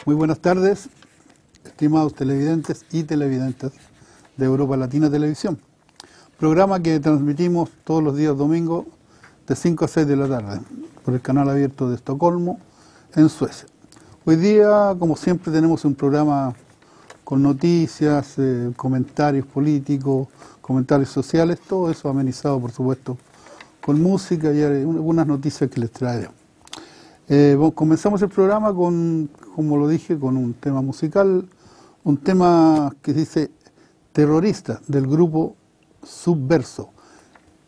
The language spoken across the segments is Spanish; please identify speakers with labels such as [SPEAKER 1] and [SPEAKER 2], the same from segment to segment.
[SPEAKER 1] Muy buenas tardes, estimados televidentes y televidentes de Europa Latina Televisión. Programa que transmitimos todos los días domingos de 5 a 6 de la tarde por el canal abierto de Estocolmo, en Suecia. Hoy día, como siempre, tenemos un programa con noticias, comentarios políticos, comentarios sociales, todo eso amenizado, por supuesto, con música y algunas noticias que les traeré. Comenzamos el programa con, como lo dije, con un tema musical, un tema que dice Terrorista, del grupo Subverso.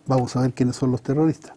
[SPEAKER 1] Vamos a ver quiénes son los terroristas.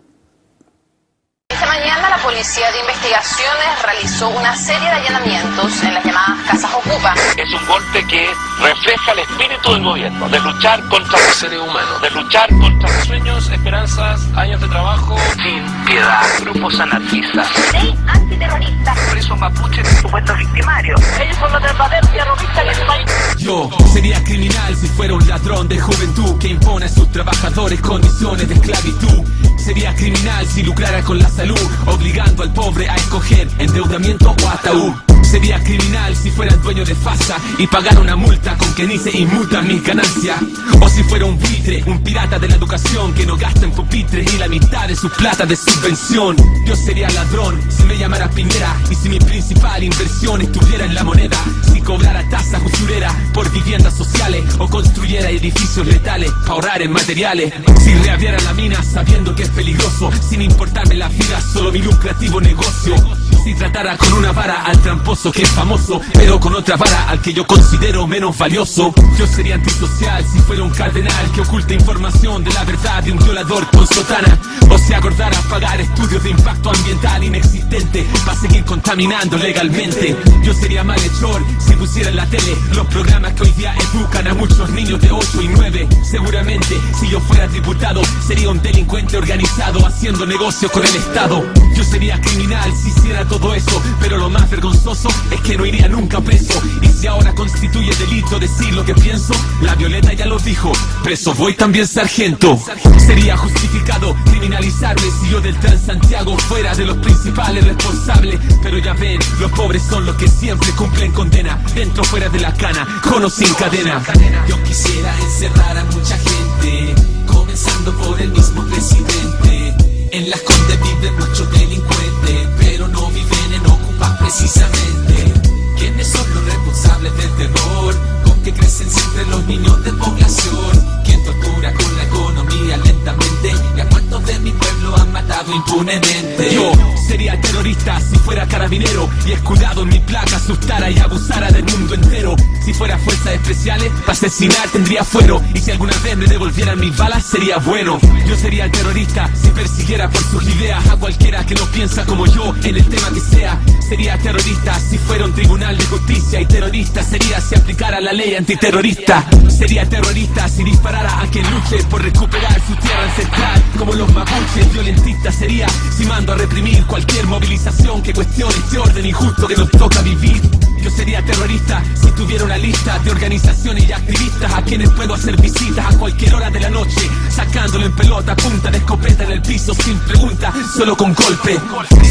[SPEAKER 2] Esta mañana la Policía de Investigaciones realizó una serie de allanamientos en las llamadas Casas Ocupa.
[SPEAKER 3] Es un golpe que refleja el espíritu del gobierno, de luchar contra los seres humanos, de luchar contra los sueños, esperanzas, años de trabajo, sin piedad, grupos anarquistas.
[SPEAKER 4] Ley antiterrorista.
[SPEAKER 3] Presos mapuches,
[SPEAKER 4] Supuestos victimarios.
[SPEAKER 3] ellos son los verdaderos terroristas de este país.
[SPEAKER 5] Yo sería criminal si fuera un ladrón de juventud que impone a sus trabajadores condiciones de esclavitud. Sería criminal si lucrara con la salud, obligando al pobre a escoger endeudamiento o ataúd. Sería criminal si fuera el dueño de FASA y pagara una multa con que ni se inmutan mis ganancias. O si fuera un buitre, un pirata de la educación que no gasta en pupitres y la mitad de su plata de subvención. Yo sería ladrón si me llamara Piñera y si mi principal inversión estuviera en la moneda. Si cobrara tasas usureras por viviendas sociales o construyera edificios letales para ahorrar en materiales. Si reabriera la mina sabiendo que es peligroso, sin importarme la vida, solo mi lucrativo negocio. Si tratara con una vara al tramposo que es famoso, pero con otra vara al que yo considero menos valioso. Yo sería antisocial si fuera un cardenal que oculta información de la verdad de un violador con sotana. O si acordara pagar estudios de impacto ambiental inexistente para seguir contaminando legalmente. Yo sería malhechor si pusiera en la tele los programas que hoy día educan a muchos niños de 8 y 9. Seguramente si yo fuera diputado sería un delincuente organizado haciendo negocios con el Estado. Yo sería criminal si hiciera todo eso, pero lo más vergonzoso es que no iría nunca preso. Y si ahora constituye delito decir lo que pienso, la Violeta ya lo dijo, preso voy también sargento. Sería justificado criminalizarme si yo del Transantiago fuera de los principales responsables. Pero ya ven, los pobres son los que siempre cumplen condena, dentro o fuera de la cana, con o sin cadena.
[SPEAKER 6] Yo quisiera encerrar a mucha gente, comenzando por el mismo presidente. En las Condes viven muchos delincuentes, pero no viven en Ocupa precisamente. ¿Quiénes son los responsables del terror? ¿Con qué crecen siempre los niños de población? ¿Quién tortura con la economía lentamente? ¿Y a cuántos de mi pueblo han matado impunemente?
[SPEAKER 5] Yo sería terrorista si fuera carabinero y escudado en mi placa asustara y abusara del mundo entero. Si fuera fuerzas especiales, para asesinar tendría fuero. Y si alguna vez me devolvieran mis balas, sería bueno. Yo sería terrorista si persiguiera por sus ideas a cualquiera que no piensa como yo en el tema que sea. Sería terrorista si fuera un tribunal de justicia. Y terrorista sería si aplicara la ley antiterrorista. Sería terrorista si disparara a quien luche por recuperar su tierra ancestral. Como los mapuches, violentista sería si mando a reprimir cualquier movilización que cuestione este orden injusto que nos toca vivir. Yo sería terrorista si tuviera una lista de organizaciones y activistas a quienes puedo hacer visitas a cualquier hora de la noche, sacándolo en pelota, punta de escopeta en el piso sin pregunta, solo con golpe.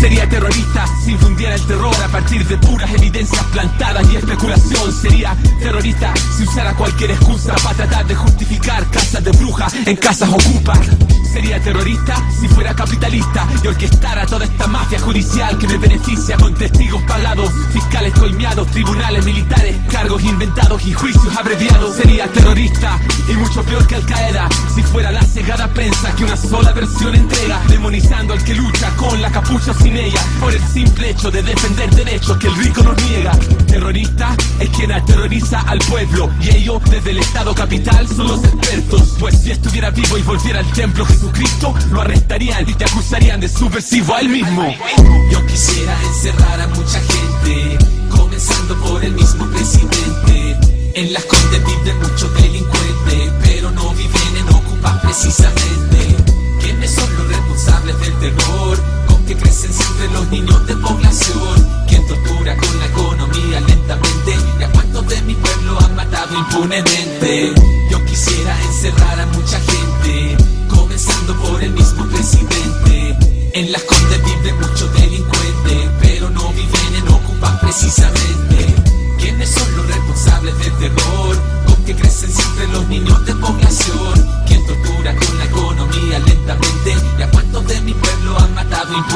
[SPEAKER 5] Sería terrorista si infundiera el terror a partir de puras evidencias plantadas y especulación. Sería terrorista si usara cualquier excusa para tratar de justificar casas de brujas en casas ocupa. Sería terrorista si fuera capitalista y orquestara toda esta mafia judicial que me beneficia con testigos pagados, fiscales coimeados, tribunales militares, cargos inventados y juicios abreviados. Sería terrorista y mucho peor que Al Qaeda si fuera la cegada prensa que una sola versión entrega, demonizando al que lucha con la capucha sin ella por el simple hecho de defender derechos que el rico nos niega. Terrorista es quien aterroriza al pueblo y ellos desde el Estado capital son los expertos. Pues si estuviera vivo y volviera al templo Jesucristo, lo arrestarían y te acusarían de subversivo a él mismo.
[SPEAKER 6] Yo quisiera encerrar a mucha gente, comenzando por el mismo presidente. En las Condes viven muchos delincuentes, pero no viven en Ocupa precisamente. ¿Quiénes son los responsables del terror? ¿Con qué crecen siempre los niños de población? ¿Quién tortura con la economía lentamente? ¿Y a cuántos de mi pueblo han matado impunemente? Yo quisiera encerrar a mucha gente, comenzando por el mismo presidente. En las Condes viven muchos delincuentes, pero no viven en Ocupa precisamente.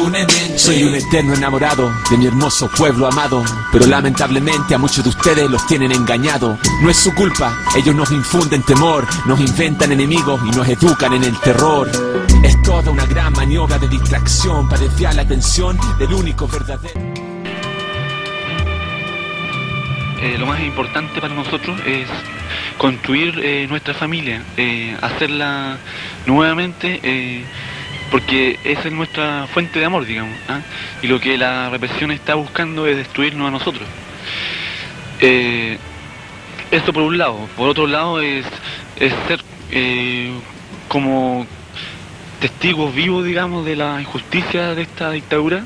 [SPEAKER 6] impunemente.
[SPEAKER 5] Soy un eterno enamorado de mi hermoso pueblo amado, pero lamentablemente a muchos de ustedes los tienen engañado. No es su culpa, ellos nos infunden temor, nos inventan enemigos y nos educan en el terror. Es toda una gran maniobra de distracción para desviar la atención del único verdadero.
[SPEAKER 7] Lo más importante para nosotros es construir nuestra familia, hacerla nuevamente, porque esa es nuestra fuente de amor, digamos, ¿ah? Y lo que la represión está buscando es destruirnos a nosotros. Esto por un lado. Por otro lado es ser como testigos vivos, digamos, de la injusticia de esta dictadura,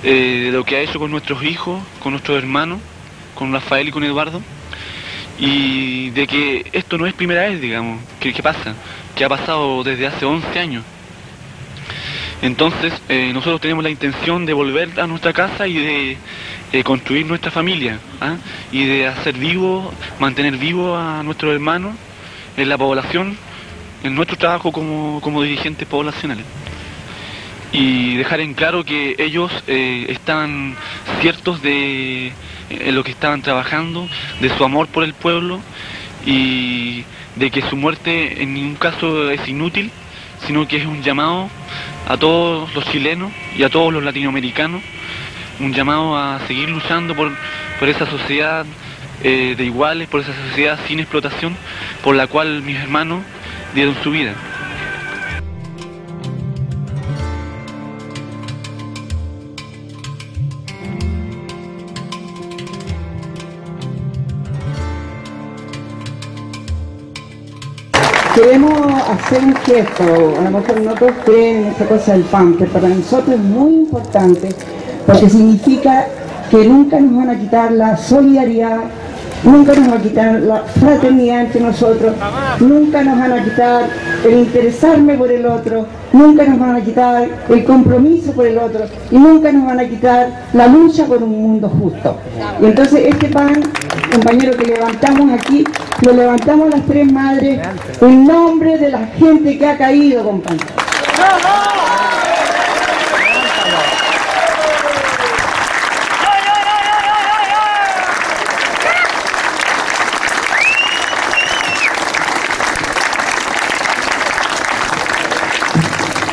[SPEAKER 7] de lo que ha hecho con nuestros hijos, con nuestros hermanos, con Rafael y con Eduardo, y de que esto no es primera vez, digamos, que pasa, que ha pasado desde hace 11 años. Entonces nosotros tenemos la intención de volver a nuestra casa y de construir nuestra familia, ¿ah? Y de hacer vivo, mantener vivo a nuestros hermanos en la población, en nuestro trabajo como dirigentes poblacionales. Y dejar en claro que ellos estaban ciertos de lo que estaban trabajando, de su amor por el pueblo, y de que su muerte en ningún caso es inútil, sino que es un llamado a todos los chilenos y a todos los latinoamericanos, un llamado a seguir luchando por esa sociedad de iguales, por esa sociedad sin explotación, por la cual mis hermanos dieron su vida.
[SPEAKER 8] Queremos hacer un gesto, a lo mejor no todos creen en esta cosa del pan, pero para nosotros es muy importante porque significa que nunca nos van a quitar la solidaridad, nunca nos van a quitar la fraternidad entre nosotros, nunca nos van a quitar el interesarme por el otro, nunca nos van a quitar el compromiso por el otro y nunca nos van a quitar la lucha por un mundo justo. Y entonces este pan, compañero, que levantamos aquí, lo levantamos las tres madres en nombre de la gente que ha caído, compañero.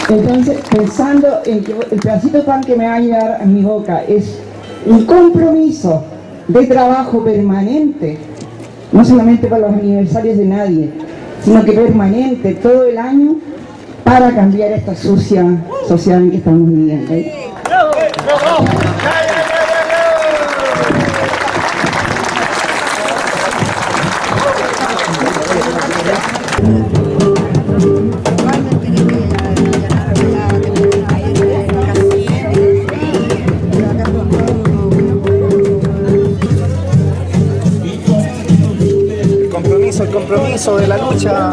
[SPEAKER 8] Entonces, pensando en que el pedacito de pan que me va a llevar a mi boca es un compromiso de trabajo permanente, no solamente para los aniversarios de nadie, sino que permanente todo el año para cambiar esta sucia sociedad en que estamos viviendo.
[SPEAKER 9] El compromiso de la lucha,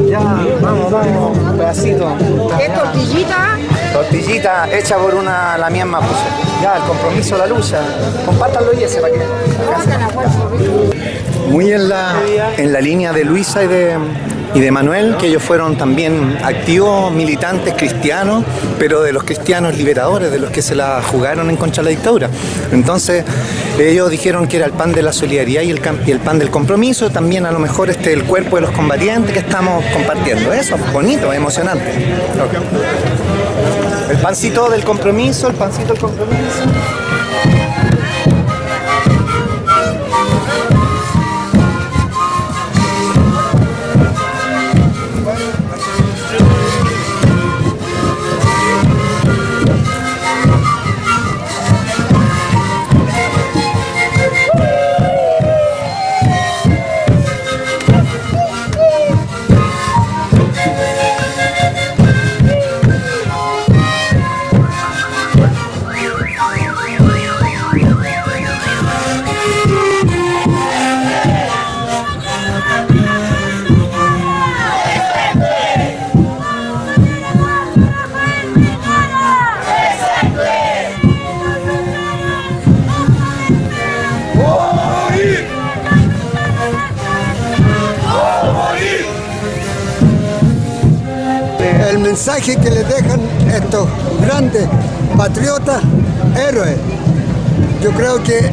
[SPEAKER 9] ya, vamos, un pedacito.
[SPEAKER 10] ¿Qué tortillita?
[SPEAKER 9] Tortillita hecha por la mía Mapuche. Ya, el compromiso de la lucha. Compártanlo y ese para que. Muy en la línea de Luisa y de Manuel, que ellos fueron también activos militantes cristianos, pero de los cristianos liberadores, de los que se la jugaron en contra de la dictadura. Entonces ellos dijeron que era el pan de la solidaridad y el pan del compromiso, también a lo mejor el cuerpo de los combatientes que estamos compartiendo. Eso, bonito, emocionante. El pancito del compromiso, el pancito del compromiso.
[SPEAKER 11] El mensaje que les dejan estos grandes
[SPEAKER 10] patriotas, héroes. Yo creo que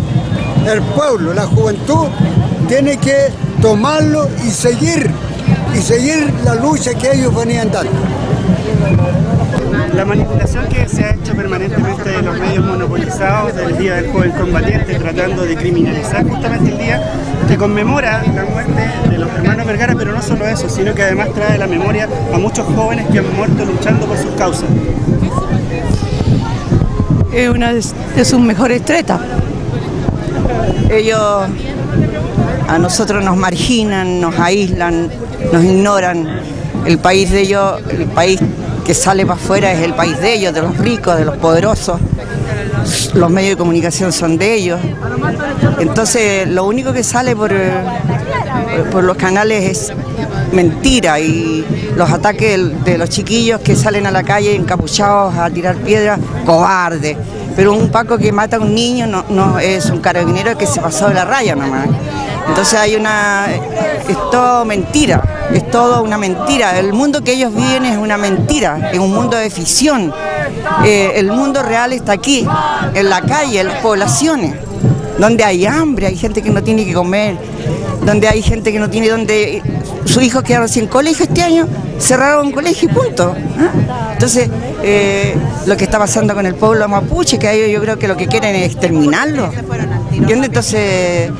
[SPEAKER 10] el pueblo, la juventud, tiene que tomarlo y seguir la lucha que ellos venían dando.
[SPEAKER 11] La manipulación que se ha hecho permanentemente de los medios monopolizados del Día del Joven Combatiente, tratando de criminalizar justamente el día que conmemora la muerte de los hermanos Vergara, pero no solo eso, sino que además trae la memoria a muchos jóvenes que han muerto luchando por sus causas.
[SPEAKER 12] Es una de sus mejores tretas. Ellos a nosotros nos marginan, nos aíslan, nos ignoran. El país de ellos, el país que sale para afuera es el país de ellos, de los ricos, de los poderosos. Los medios de comunicación son de ellos. Entonces lo único que sale por los canales es mentira, y los ataques de los chiquillos que salen a la calle encapuchados a tirar piedras, cobardes. Pero un Paco que mata a un niño no es un carabinero que se pasó de la raya nomás. Entonces es todo mentira, es todo una mentira. El mundo que ellos viven es una mentira, es un mundo de ficción. El mundo real está aquí, en la calle, en las poblaciones, donde hay hambre, hay gente que no tiene que comer, donde hay gente que no tiene donde... Sus hijos quedaron sin colegio este año, cerraron un colegio y punto. Entonces, lo que está pasando con el pueblo mapuche, que ellos yo creo que lo que quieren es exterminarlo. ¿Entiendes? Entonces,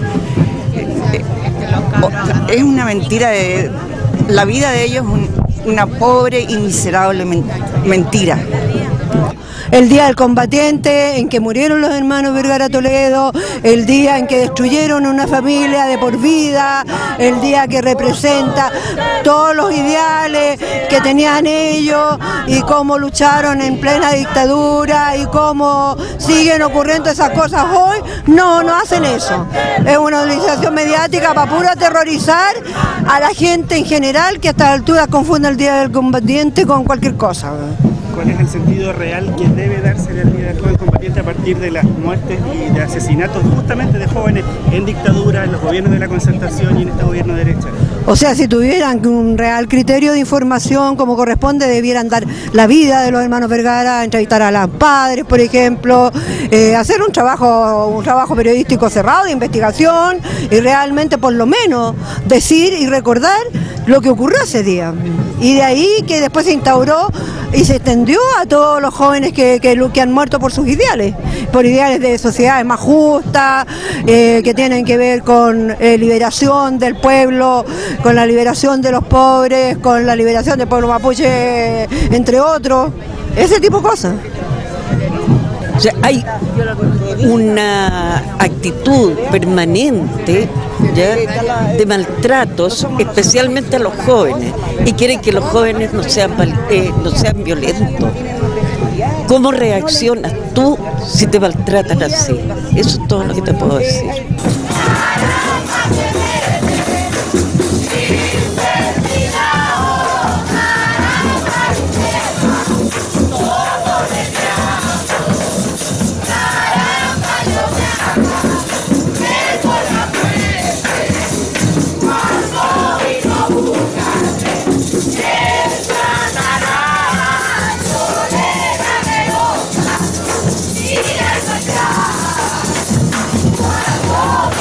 [SPEAKER 12] es una mentira. La vida de ellos es una pobre y miserable mentira.
[SPEAKER 13] El día del combatiente, en que murieron los hermanos Vergara Toledo, el día en que destruyeron una familia de por vida, el día que representa todos los ideales que tenían ellos y cómo lucharon en plena dictadura y cómo siguen ocurriendo esas cosas hoy. No hacen eso. Es una utilización mediática para puro aterrorizar a la gente en general, que a estas alturas confunde el día del combatiente con cualquier cosa.
[SPEAKER 11] ¿Cuál es el sentido real que debe darse el Día del Joven Combatiente a partir de las muertes y de asesinatos justamente de jóvenes en dictadura, en los gobiernos de la Concertación y en este gobierno de derecha?
[SPEAKER 13] O sea, si tuvieran un real criterio de información como corresponde, debieran dar la vida de los hermanos Vergara, entrevistar a los padres, por ejemplo, hacer un trabajo periodístico cerrado de investigación y realmente por lo menos decir y recordar lo que ocurrió ese día. Y de ahí que después se instauró y se extendió a todos los jóvenes que han muerto por sus ideales, por ideales de sociedades más justas, que tienen que ver con liberación del pueblo, con la liberación de los pobres, con la liberación del pueblo mapuche, entre otros, ese tipo de cosas.
[SPEAKER 14] O sea, hay una actitud permanente, ¿ya?, de maltratos, especialmente a los jóvenes, y quieren que los jóvenes no sean violentos. ¿Cómo reaccionas tú si te maltratan así? Eso es todo lo que te puedo decir.
[SPEAKER 6] Oh,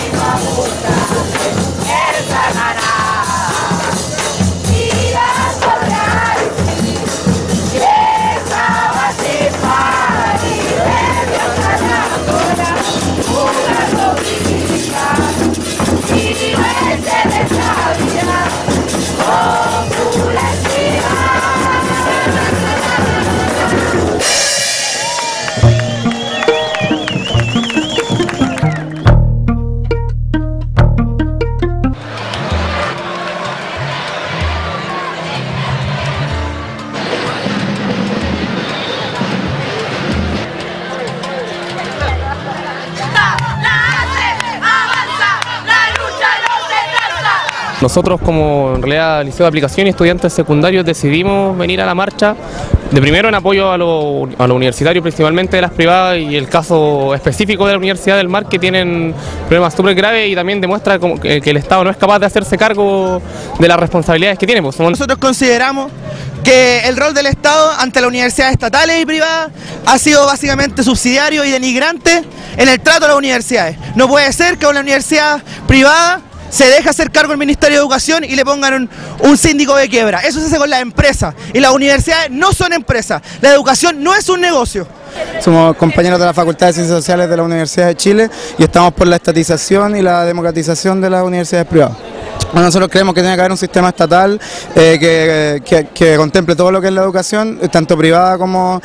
[SPEAKER 15] Nosotros, como en realidad Liceo de Aplicación y estudiantes secundarios, decidimos venir a la marcha, de primero en apoyo a lo universitario, principalmente de las privadas, y el caso específico de la Universidad del Mar, que tienen problemas súper graves, y también demuestra que el Estado no es capaz de hacerse cargo de las responsabilidades que tiene.
[SPEAKER 16] Nosotros consideramos que el rol del Estado ante las universidades estatales y privadas ha sido básicamente subsidiario y denigrante en el trato a las universidades. No puede ser que a una universidad privada se deje hacer cargo el Ministerio de Educación y le pongan un síndico de quiebra. Eso se hace con las empresas, y las universidades no son empresas. La educación no es un negocio.
[SPEAKER 17] Somos compañeros de la Facultad de Ciencias Sociales de la Universidad de Chile y estamos por la estatización y la democratización de las universidades privadas. Nosotros creemos que tiene que haber un sistema estatal que contemple todo lo que es la educación, tanto privada como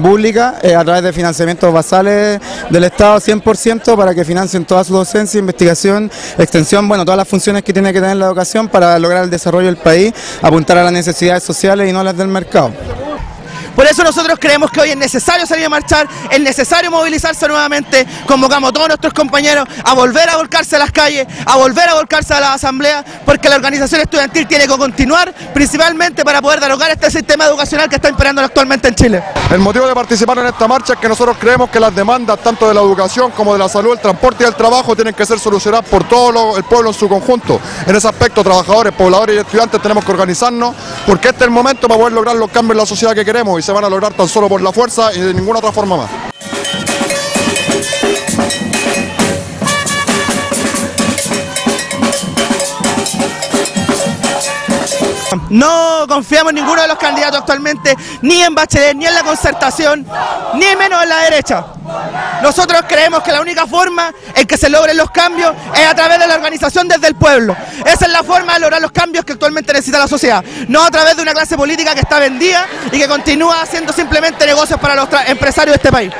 [SPEAKER 17] pública, a través de financiamientos basales del Estado 100%, para que financien toda su docencia, investigación, extensión, bueno, todas las funciones que tiene que tener la educación para lograr el desarrollo del país, apuntar a las necesidades sociales y no las del mercado.
[SPEAKER 16] Por eso nosotros creemos que hoy es necesario salir a marchar, es necesario movilizarse nuevamente. Convocamos a todos nuestros compañeros a volver a volcarse a las calles, a volver a volcarse a las asambleas, porque la organización estudiantil tiene que continuar, principalmente para poder derogar este sistema educacional que está imperando actualmente en Chile.
[SPEAKER 18] El motivo de participar en esta marcha es que nosotros creemos que las demandas tanto de la educación como de la salud, el transporte y el trabajo tienen que ser solucionadas por todo el pueblo en su conjunto. En ese aspecto, trabajadores, pobladores y estudiantes tenemos que organizarnos, porque este es el momento para poder lograr los cambios en la sociedad que queremos, y se van a lograr tan solo por la fuerza y de ninguna otra forma más.
[SPEAKER 16] No confiamos en ninguno de los candidatos actualmente, ni en Bachelet, ni en la Concertación, ni menos en la derecha. Nosotros creemos que la única forma en que se logren los cambios es a través de la organización desde el pueblo. Esa es la forma de lograr los cambios que actualmente necesita la sociedad, no a través de una clase política que está vendida y que continúa haciendo simplemente negocios para los empresarios de este país.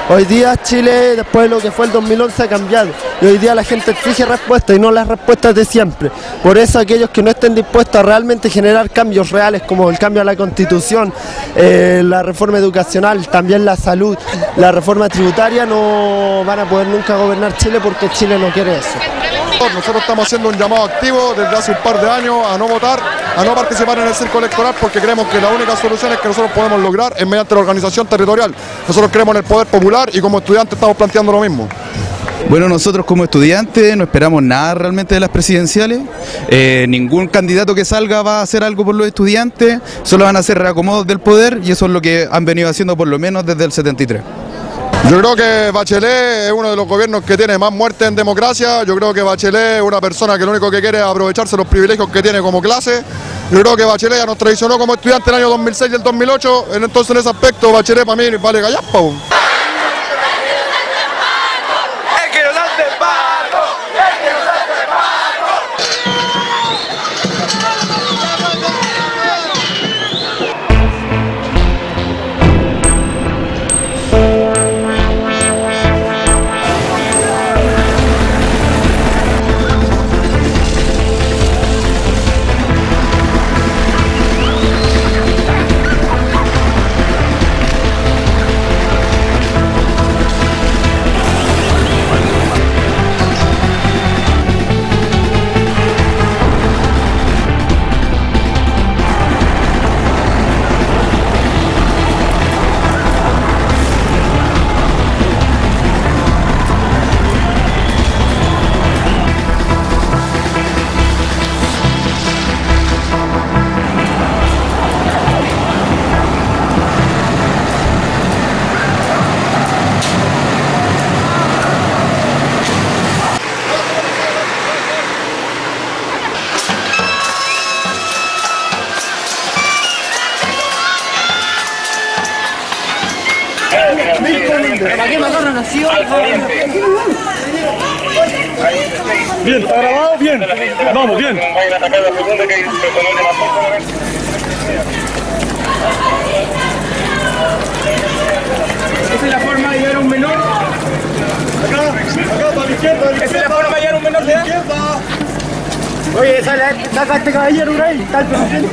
[SPEAKER 19] Hoy día Chile, después de lo que fue el 2011, ha cambiado, y hoy día la gente exige respuestas y no las respuestas de siempre. Por eso aquellos que no estén dispuestos a realmente generar cambios reales, como el cambio a la Constitución, la reforma educacional, también la salud, la reforma tributaria, no van a poder nunca gobernar Chile, porque Chile no quiere eso.
[SPEAKER 18] Nosotros estamos haciendo un llamado activo desde hace un par de años a no votar, a no participar en el circo electoral, porque creemos que la única solución es que nosotros podemos lograr es mediante la organización territorial. Nosotros creemos en el poder popular y como estudiantes estamos planteando lo mismo.
[SPEAKER 20] Bueno, nosotros como estudiantes no esperamos nada realmente de las presidenciales. Ningún candidato que salga va a hacer algo por los estudiantes, solo van a hacer reacomodos del poder, y eso es lo que han venido haciendo por lo menos desde el 73.
[SPEAKER 18] Yo creo que Bachelet es uno de los gobiernos que tiene más muertes en democracia. Yo creo que Bachelet es una persona que lo único que quiere es aprovecharse de los privilegios que tiene como clase. Yo creo que Bachelet ya nos traicionó como estudiante en el año 2006 y el 2008, entonces en ese aspecto Bachelet para mí vale gallaspa.
[SPEAKER 21] Bien, ¿está grabado? Bien. Vamos, bien.
[SPEAKER 22] Esa es la forma de llevar a un menor.
[SPEAKER 21] Acá, para la izquierda.
[SPEAKER 22] Esa es la forma de llevar a un menor de edad. Oye, saca este caballero por ahí. Está el presidente.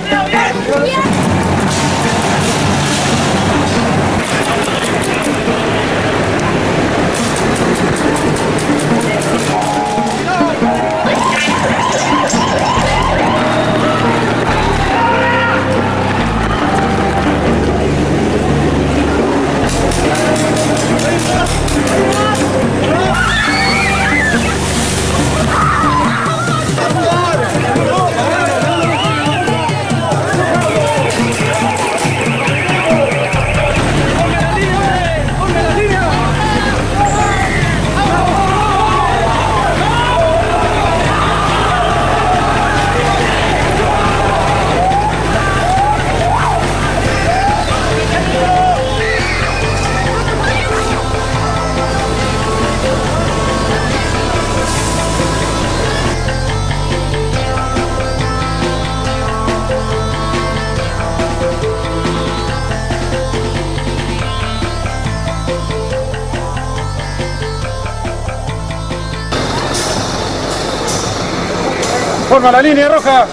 [SPEAKER 21] Forma la línea, Roja.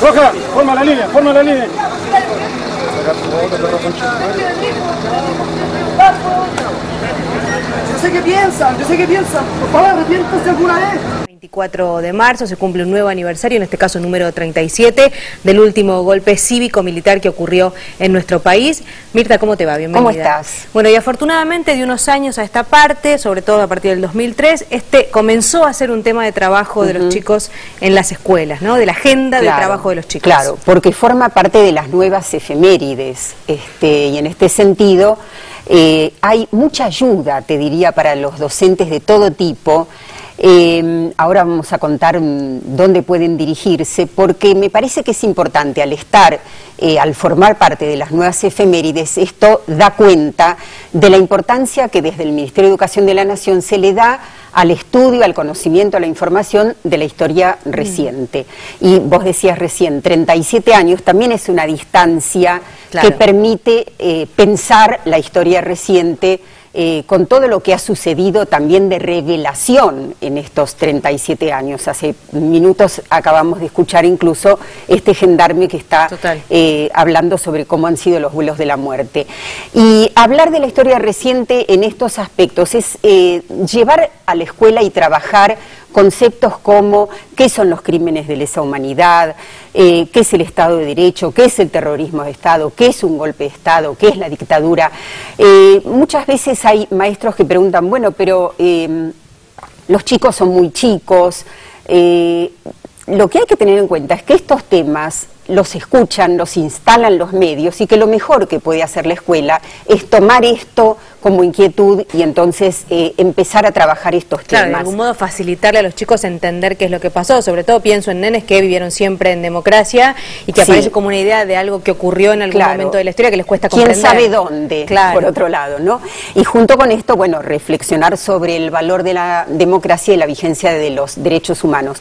[SPEAKER 21] Roja, forma la línea, forma la línea.
[SPEAKER 1] Yo sé qué piensan, por favor, arrepiéntanse alguna vez.
[SPEAKER 2] 24 de marzo se cumple un nuevo aniversario, en este caso número 37, del último golpe cívico-militar que ocurrió en nuestro país. Mirta, ¿cómo te va? Bienvenida.
[SPEAKER 23] ¿Cómo estás?
[SPEAKER 2] Bueno, y afortunadamente de unos años a esta parte, sobre todo a partir del 2003, comenzó a ser un tema de trabajo de los chicos en las escuelas, ¿no? De la agenda de trabajo de los chicos.
[SPEAKER 23] Claro, porque forma parte de las nuevas efemérides, y en este sentido hay mucha ayuda, te diría, para los docentes de todo tipo. Ahora vamos a contar dónde pueden dirigirse, porque me parece que es importante al formar parte de las nuevas efemérides, esto da cuenta de la importancia que desde el Ministerio de Educación de la Nación se le da al estudio, al conocimiento, a la información de la historia reciente. Y vos decías recién, 37 años también es una distancia que permite pensar la historia reciente con todo lo que ha sucedido también de revelación en estos 37 años. Hace minutos acabamos de escuchar incluso este gendarme que está hablando sobre cómo han sido los vuelos de la muerte. Y hablar de la historia reciente en estos aspectos es llevar a la escuela y trabajar conceptos como qué son los crímenes de lesa humanidad, qué es el Estado de Derecho, qué es el terrorismo de Estado, qué es un golpe de Estado, qué es la dictadura. Muchas veces hay maestros que preguntan, bueno, pero los chicos son muy chicos. Lo que hay que tener en cuenta es que estos temas los escuchan, los instalan los medios, y que lo mejor que puede hacer la escuela es tomar esto como inquietud y entonces empezar a trabajar estos temas.
[SPEAKER 2] Claro, de algún modo facilitarle a los chicos entender qué es lo que pasó. Sobre todo pienso en nenes que vivieron siempre en democracia y que aparece como una idea de algo que ocurrió en algún momento de la historia que les cuesta comprender.
[SPEAKER 23] ¿Quién sabe dónde? Por otro lado, ¿no? Y junto con esto, bueno, reflexionar sobre el valor de la democracia y la vigencia de los derechos humanos.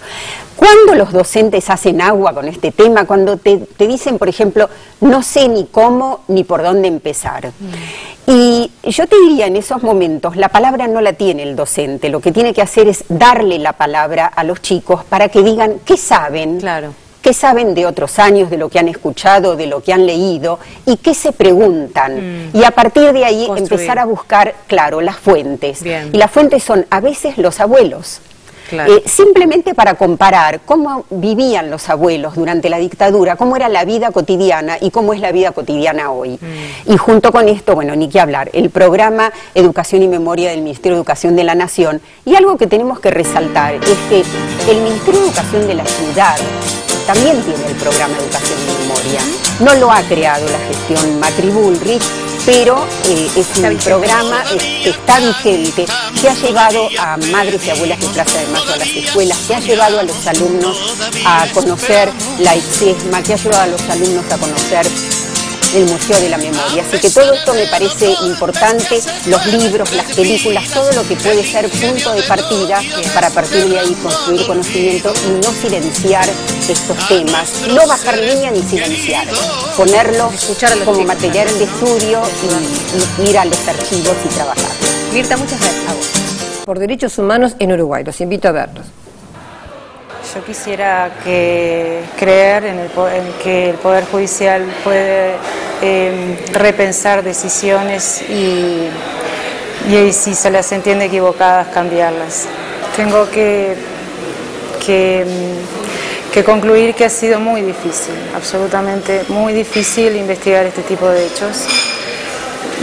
[SPEAKER 23] Cuando los docentes hacen agua con este tema, cuando te dicen, por ejemplo, no sé ni cómo ni por dónde empezar. Y yo te diría, en esos momentos, la palabra no la tiene el docente, lo que tiene que hacer es darle la palabra a los chicos para que digan qué saben, qué saben de otros años, de lo que han escuchado, de lo que han leído, y qué se preguntan. Y a partir de ahí empezar a buscar, las fuentes. Y las fuentes son a veces los abuelos. Simplemente para comparar cómo vivían los abuelos durante la dictadura, cómo era la vida cotidiana y cómo es la vida cotidiana hoy. Y junto con esto, bueno, ni qué hablar, el programa Educación y Memoria del Ministerio de Educación de la Nación. Y algo que tenemos que resaltar es que el Ministerio de Educación de la Ciudad también tiene el programa Educación y Memoria. No lo ha creado la gestión Macri Bullrich, pero es un programa que está vigente, que ha llevado a madres y abuelas de Plaza de Mayo a las escuelas, que ha llevado a los alumnos a conocer la Exesma, que ha llevado a los alumnos a conocer el Museo de la Memoria. Así que todo esto me parece importante, los libros, las películas, todo lo que puede ser punto de partida para a partir de ahí construir conocimiento y no silenciar estos temas, no bajar línea ni silenciar, ponerlo como material de estudio y ir a los archivos y trabajar.
[SPEAKER 2] Mirta, muchas gracias a vos.
[SPEAKER 24] Por derechos humanos en Uruguay, los invito a verlos.
[SPEAKER 25] Yo quisiera creer en que el Poder Judicial puede repensar decisiones y si se las entiende equivocadas, cambiarlas. Tengo que concluir que ha sido muy difícil, absolutamente muy difícil investigar este tipo de hechos.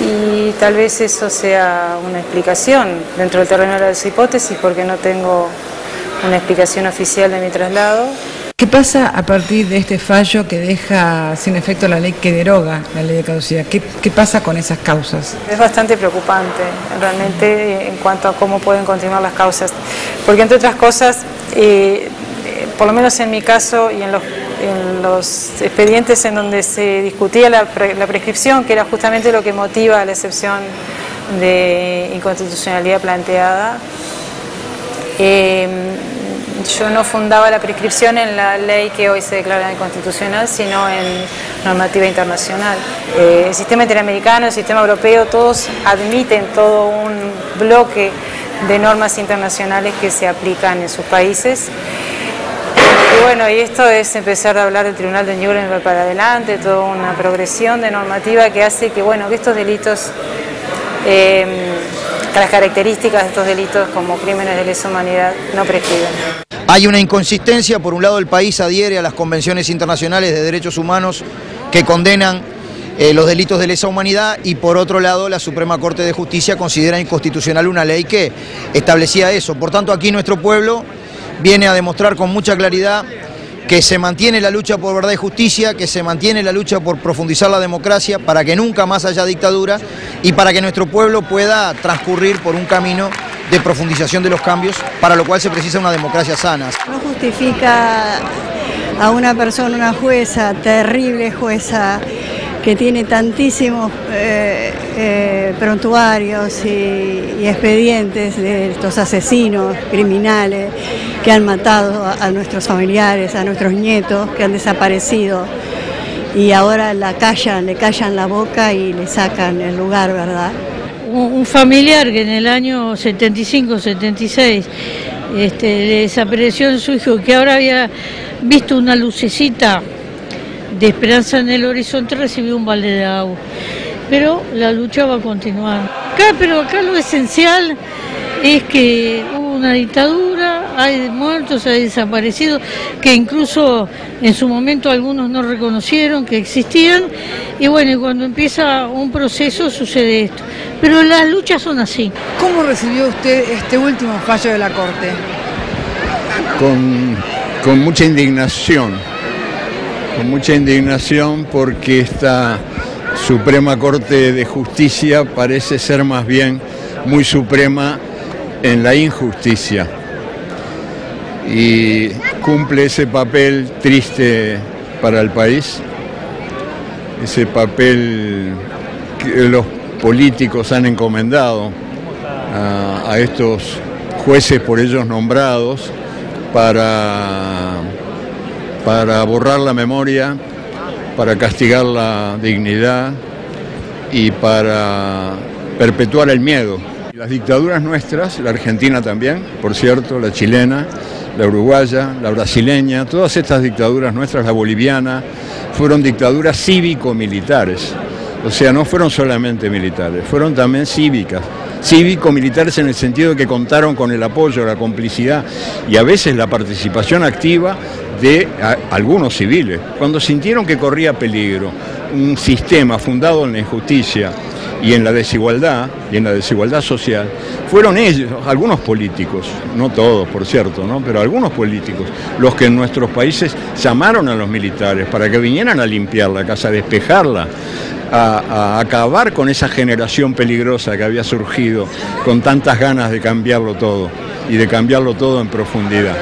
[SPEAKER 25] Y tal vez eso sea una explicación dentro del terreno de las hipótesis, porque no tengo una explicación oficial de mi traslado.
[SPEAKER 26] ¿Qué pasa a partir de este fallo que deja sin efecto la ley que deroga la ley de caducidad? ¿Qué pasa con esas causas?
[SPEAKER 25] Es bastante preocupante, realmente, en cuanto a cómo pueden continuar las causas. Porque, entre otras cosas, por lo menos en mi caso y en los expedientes en donde se discutía la prescripción, que era justamente lo que motiva la excepción de inconstitucionalidad planteada, yo no fundaba la prescripción en la ley que hoy se declara inconstitucional, sino en normativa internacional. El sistema interamericano, el sistema europeo, todos admiten todo un bloque de normas internacionales que se aplican en sus países. Y bueno, y esto es empezar a hablar del Tribunal de Nuremberg para adelante, toda una progresión de normativa que hace que, bueno, que estos delitos, las características de estos delitos como crímenes de lesa humanidad no prescriben.
[SPEAKER 3] Hay una inconsistencia, por un lado el país adhiere a las convenciones internacionales de derechos humanos que condenan los delitos de lesa humanidad y por otro lado la Suprema Corte de Justicia considera inconstitucional una ley que establecía eso. Por tanto, aquí nuestro pueblo viene a demostrar con mucha claridad que se mantiene la lucha por verdad y justicia, que se mantiene la lucha por profundizar la democracia para que nunca más haya dictadura y para que nuestro pueblo pueda transcurrir por un camino de profundización de los cambios, para lo cual se precisa una democracia sana.
[SPEAKER 4] No justifica a una persona, una jueza, terrible jueza, que tiene tantísimos prontuarios y expedientes de estos asesinos criminales que han matado a nuestros familiares, a nuestros nietos, que han desaparecido y ahora le callan la boca y le sacan el lugar, ¿verdad?
[SPEAKER 5] Un familiar que en el año 75, 76 le desapareció en su hijo, que ahora había visto una lucecita de esperanza en el horizonte, recibió un balde de agua. Pero la lucha va a continuar. Pero acá lo esencial es que hubo una dictadura, hay muertos, hay desaparecidos, que incluso en su momento algunos no reconocieron que existían, y bueno, y cuando empieza un proceso sucede esto. Pero las luchas son así.
[SPEAKER 26] ¿Cómo recibió usted este último fallo de la Corte?
[SPEAKER 7] Con mucha indignación. Con mucha indignación porque esta Suprema Corte de Justicia parece ser más bien muy suprema en la injusticia y cumple ese papel triste para el país, ese papel que los políticos han encomendado a estos jueces por ellos nombrados para borrar la memoria, para castigar la dignidad y para perpetuar el miedo. Las dictaduras nuestras, la argentina también, por cierto, la chilena, la uruguaya, la brasileña, todas estas dictaduras nuestras, la boliviana, fueron dictaduras cívico-militares. O sea, no fueron solamente militares, fueron también cívicas. Cívico-militares en el sentido de que contaron con el apoyo, la complicidad y a veces la participación activa de algunos civiles. Cuando sintieron que corría peligro un sistema fundado en la injusticia y en la desigualdad social, fueron ellos, algunos políticos, no todos por cierto, ¿no? Pero algunos políticos, los que en nuestros países llamaron a los militares para que vinieran a limpiar la casa, a despejarla, a acabar con esa generación peligrosa que había surgido con tantas ganas de cambiarlo todo y de cambiarlo todo en profundidad.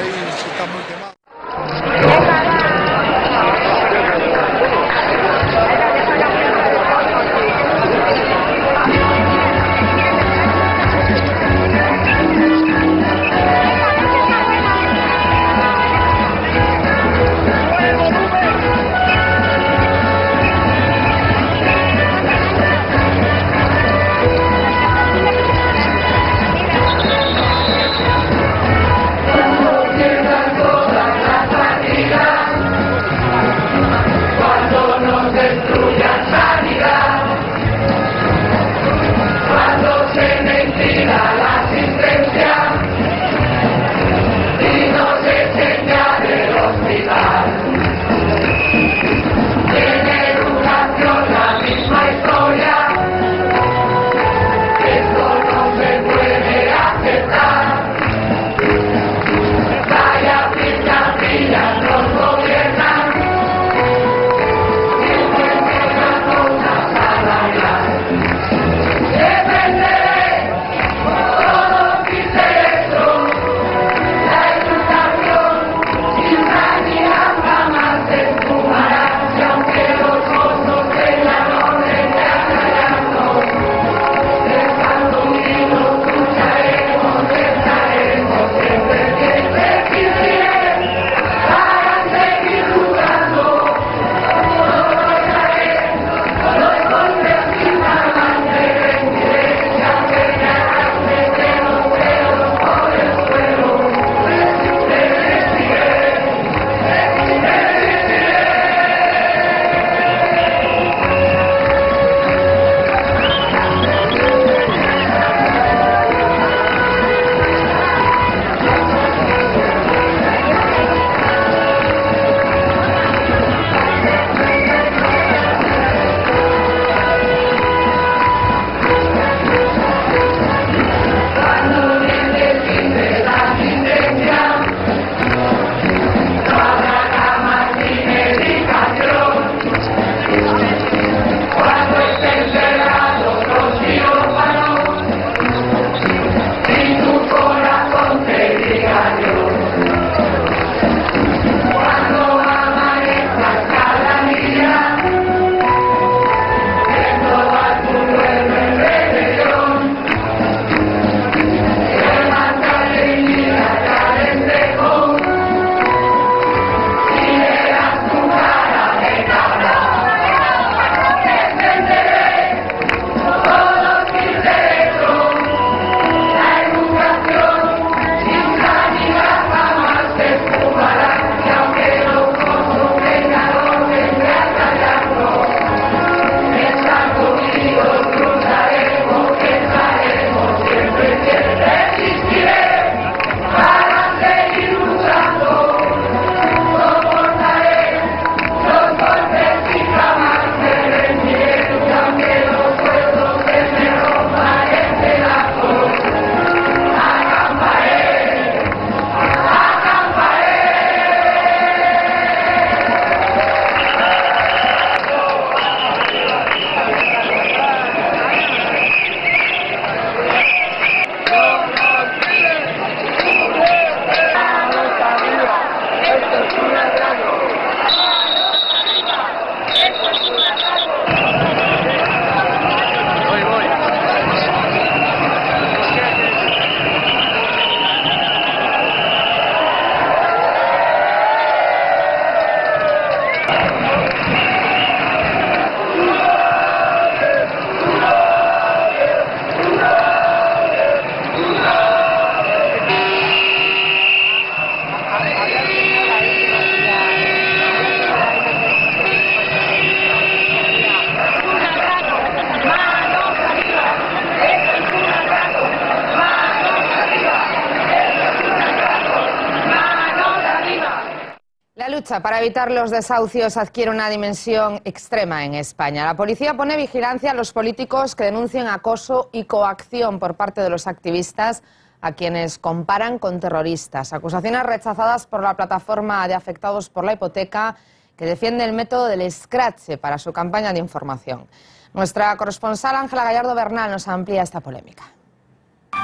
[SPEAKER 8] marcha para evitar los desahucios adquiere una dimensión extrema en España. La policía pone vigilancia a los políticos que denuncien acoso y coacción por parte de los activistas, a quienes comparan con terroristas. Acusaciones rechazadas por la plataforma de afectados por la hipoteca, que defiende el método del escrache para su campaña de información. Nuestra corresponsal Ángela Gallardo Bernal nos amplía esta polémica.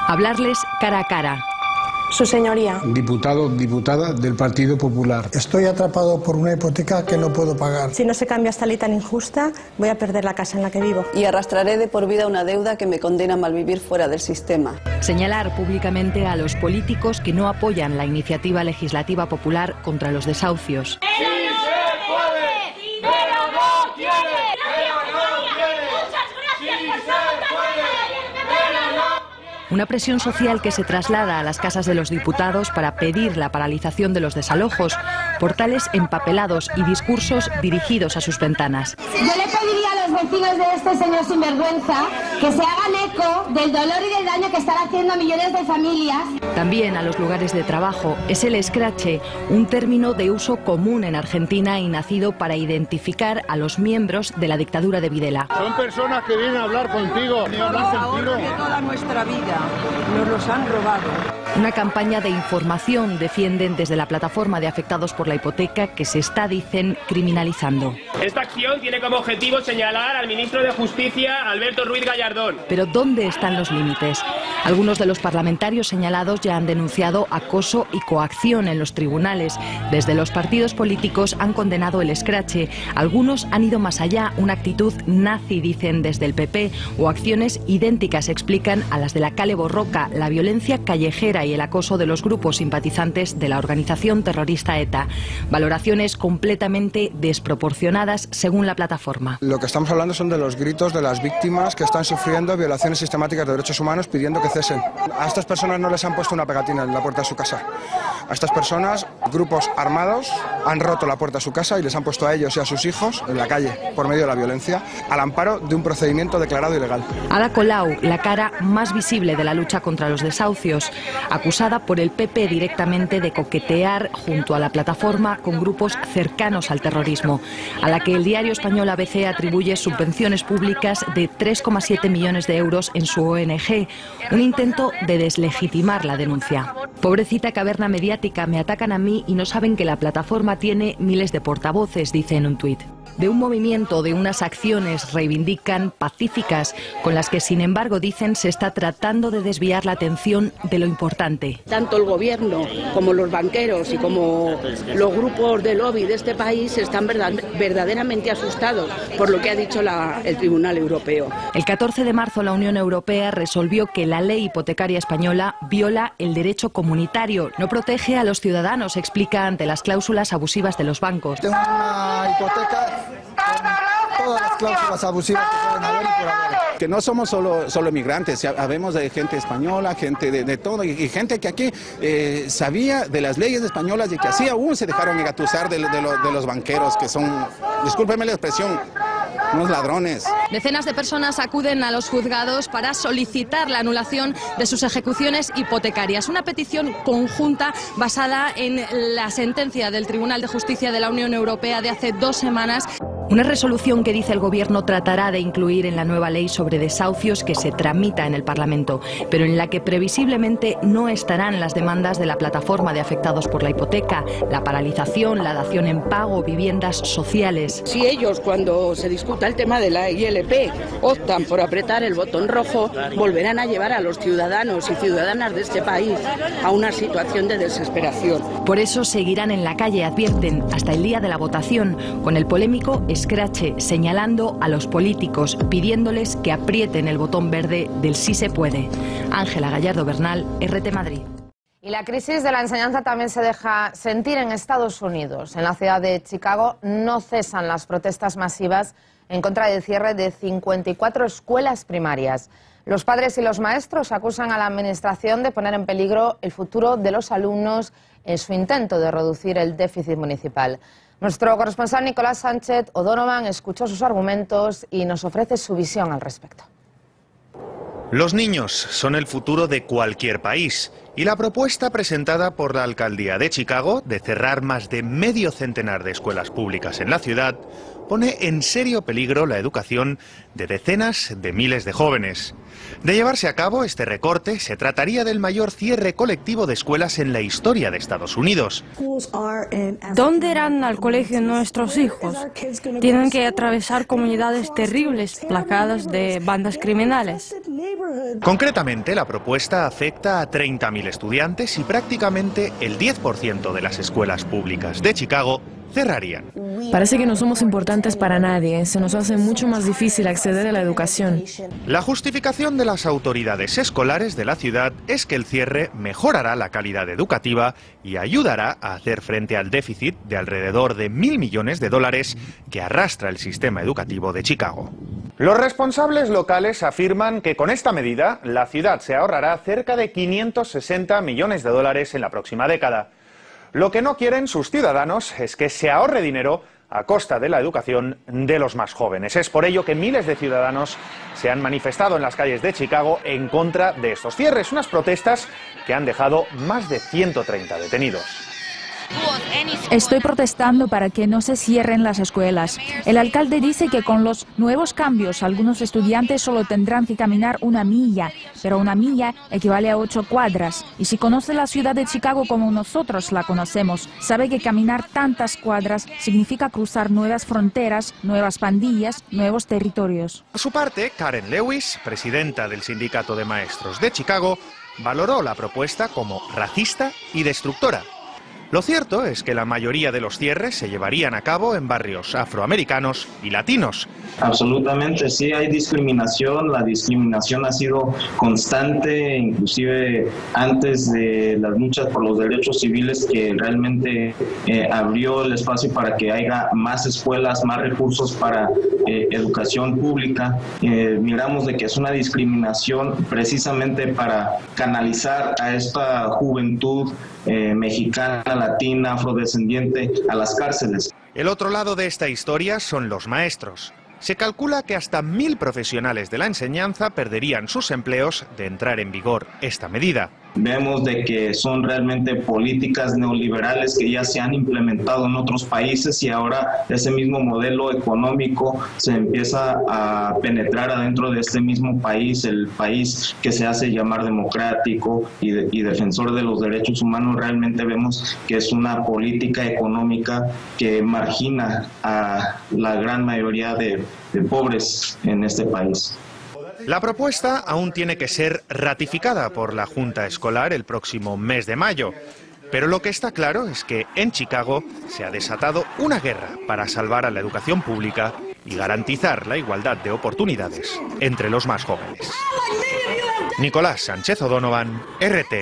[SPEAKER 9] Hablarles cara a cara.
[SPEAKER 10] Su señoría.
[SPEAKER 11] Diputado, diputada del Partido Popular.
[SPEAKER 12] Estoy atrapado por una hipoteca que no puedo pagar.
[SPEAKER 10] Si no se cambia esta ley tan injusta, voy a perder la casa en la que vivo.
[SPEAKER 13] Y arrastraré de por vida una deuda que me condena a malvivir fuera del sistema.
[SPEAKER 9] Señalar públicamente a los políticos que no apoyan la iniciativa legislativa popular contra los desahucios.
[SPEAKER 22] ¡Sí se puede! ¡Pero no quiere! ¡Pero no quiere! ¡Muchas gracias por su
[SPEAKER 9] Una presión social que se traslada a las casas de los diputados para pedir la paralización de los desalojos, portales empapelados y discursos dirigidos a sus ventanas.
[SPEAKER 27] Yo le pediría a los vecinos de este señor sinvergüenza que se hagan eco del dolor y del daño que están haciendo a millones de familias.
[SPEAKER 9] También a los lugares de trabajo. Es el escrache, un término de uso común en Argentina y nacido para identificar a los miembros de la dictadura de Videla.
[SPEAKER 11] Son personas que vienen a hablar contigo, ni a hablar contigo.
[SPEAKER 28] De toda nuestra vida. Nos los han robado.
[SPEAKER 9] Una campaña de información defienden desde la plataforma de afectados por la hipoteca que se está, dicen, criminalizando.
[SPEAKER 29] Esta acción tiene como objetivo señalar al ministro de Justicia, Alberto Ruiz Gallardón.
[SPEAKER 9] Pero ¿dónde están los límites? Algunos de los parlamentarios señalados ya han denunciado acoso y coacción en los tribunales. Desde los partidos políticos han condenado el escrache. Algunos han ido más allá, una actitud nazi, dicen desde el PP, o acciones idénticas explican a las de la Kale Borroka, la violencia callejera y el acoso de los grupos simpatizantes de la organización terrorista ETA. Valoraciones completamente desproporcionadas según la plataforma.
[SPEAKER 11] Lo que estamos hablando son de los gritos de las víctimas que están sufriendo violaciones sistemáticas de derechos humanos pidiendo que cesen. A estas personas no les han puesto una pegatina en la puerta de su casa. A estas personas, grupos armados han roto la puerta de su casa y les han puesto a ellos y a sus hijos en la calle por medio de la violencia, al amparo de un procedimiento declarado ilegal.
[SPEAKER 9] Ada Colau, la cara más visible de la lucha contra los desahucios, acusada por el PP directamente de coquetear junto a la plataforma con grupos cercanos al terrorismo, a la que el diario español ABC atribuye subvenciones públicas de 3,7 millones de euros en su ONG, un intento de deslegitimar la denuncia. Pobrecita caverna mediática, me atacan a mí y no saben que la plataforma tiene miles de portavoces, dice en un tuit. De un movimiento, de unas acciones, reivindican, pacíficas, con las que sin embargo dicen se está tratando de desviar la atención de lo importante.
[SPEAKER 28] Tanto el gobierno como los banqueros y como los grupos de lobby de este país están verdaderamente asustados por lo que ha dicho el Tribunal Europeo.
[SPEAKER 9] El 14 de marzo la Unión Europea resolvió que la ley hipotecaria española viola el derecho comunitario, no protege a los ciudadanos, explica ante las cláusulas abusivas de los bancos.
[SPEAKER 11] Tengo una hipoteca con todas las cláusulas abusivas que pueden haber y por haber.
[SPEAKER 30] Que no somos solo inmigrantes, habemos de gente española, gente de todo, y gente que aquí sabía de las leyes españolas y que así aún se dejaron engatusar de los banqueros, que son, discúlpeme la expresión, unos ladrones.
[SPEAKER 9] Decenas de personas acuden a los juzgados para solicitar la anulación de sus ejecuciones hipotecarias. Una petición conjunta basada en la sentencia del Tribunal de Justicia de la Unión Europea de hace 2 semanas. Una resolución que dice el Gobierno tratará de incluir en la nueva ley sobre desahucios que se tramita en el Parlamento, pero en la que previsiblemente no estarán las demandas de la plataforma de afectados por la hipoteca, la paralización, la dación en pago, viviendas sociales.
[SPEAKER 28] Si ellos, cuando se discuta el tema de la ILP, optan por apretar el botón rojo, volverán a llevar a los ciudadanos y ciudadanas de este país a una situación de desesperación.
[SPEAKER 9] Por eso seguirán en la calle, advierten, hasta el día de la votación, con el polémico escrache, señalando a los políticos, pidiéndoles que aprieten el botón verde del sí se puede. Ángela Gallardo Bernal, RT Madrid.
[SPEAKER 8] Y la crisis de la enseñanza también se deja sentir en Estados Unidos. En la ciudad de Chicago no cesan las protestas masivas en contra del cierre de 54 escuelas primarias. Los padres y los maestros acusan a la administración de poner en peligro el futuro de los alumnos en su intento de reducir el déficit municipal. Nuestro corresponsal Nicolás Sánchez O'Donovan escuchó sus argumentos y nos ofrece su visión al respecto.
[SPEAKER 1] Los niños son el futuro de cualquier país y la propuesta presentada por la alcaldía de Chicago de cerrar más de medio centenar de escuelas públicas en la ciudad pone en serio peligro la educación de decenas de miles de jóvenes. De llevarse a cabo este recorte, se trataría del mayor cierre colectivo de escuelas en la historia de Estados Unidos.
[SPEAKER 6] ¿Dónde irán al colegio nuestros hijos? Tienen que atravesar comunidades terribles, plagadas de bandas criminales.
[SPEAKER 1] Concretamente, la propuesta afecta a 30.000 estudiantes y prácticamente el 10% de las escuelas públicas de Chicago cerrarían.
[SPEAKER 14] Parece que no somos importantes para nadie, se nos hace mucho más difícil acceder a la educación.
[SPEAKER 1] La justificación de las autoridades escolares de la ciudad es que el cierre mejorará la calidad educativa y ayudará a hacer frente al déficit de alrededor de $1.000 millones que arrastra el sistema educativo de Chicago. Los responsables locales afirman que con esta medida la ciudad se ahorrará cerca de $560 millones en la próxima década. Lo que no quieren sus ciudadanos es que se ahorre dinero a costa de la educación de los más jóvenes. Es por ello que miles de ciudadanos se han manifestado en las calles de Chicago en contra de estos cierres, unas protestas que han dejado más de 130 detenidos.
[SPEAKER 15] Estoy protestando para que no se cierren las escuelas. El alcalde dice que con los nuevos cambios algunos estudiantes solo tendrán que caminar 1 milla, pero 1 milla equivale a 8 cuadras. Y si conoce la ciudad de Chicago como nosotros la conocemos, sabe que caminar tantas cuadras significa cruzar nuevas fronteras, nuevas pandillas, nuevos territorios.
[SPEAKER 1] Por su parte, Karen Lewis, presidenta del Sindicato de Maestros de Chicago, valoró la propuesta como racista y destructora. Lo cierto es que la mayoría de los cierres se llevarían a cabo en barrios afroamericanos y latinos.
[SPEAKER 16] Absolutamente, sí hay discriminación, la discriminación ha sido constante, inclusive antes de las luchas por los derechos civiles que realmente abrió el espacio para que haya más escuelas, más recursos para educación pública. Miramos de que es una discriminación precisamente para canalizar a esta juventud mexicana, latina, afrodescendiente a las cárceles.
[SPEAKER 1] El otro lado de esta historia son los maestros. Se calcula que hasta 1.000 profesionales de la enseñanza perderían sus empleos de entrar en vigor esta medida.
[SPEAKER 16] Vemos de que son realmente políticas neoliberales que ya se han implementado en otros países y ahora ese mismo modelo económico se empieza a penetrar adentro de este mismo país, el país que se hace llamar democrático y defensor de los derechos humanos. Realmente vemos que es una política económica que margina a la gran mayoría de pobres en este país.
[SPEAKER 1] La propuesta aún tiene que ser ratificada por la Junta Escolar el próximo mes de mayo, pero lo que está claro es que en Chicago se ha desatado una guerra para salvar a la educación pública y garantizar la igualdad de oportunidades entre los más jóvenes. Nicolás Sánchez O'Donovan, RT,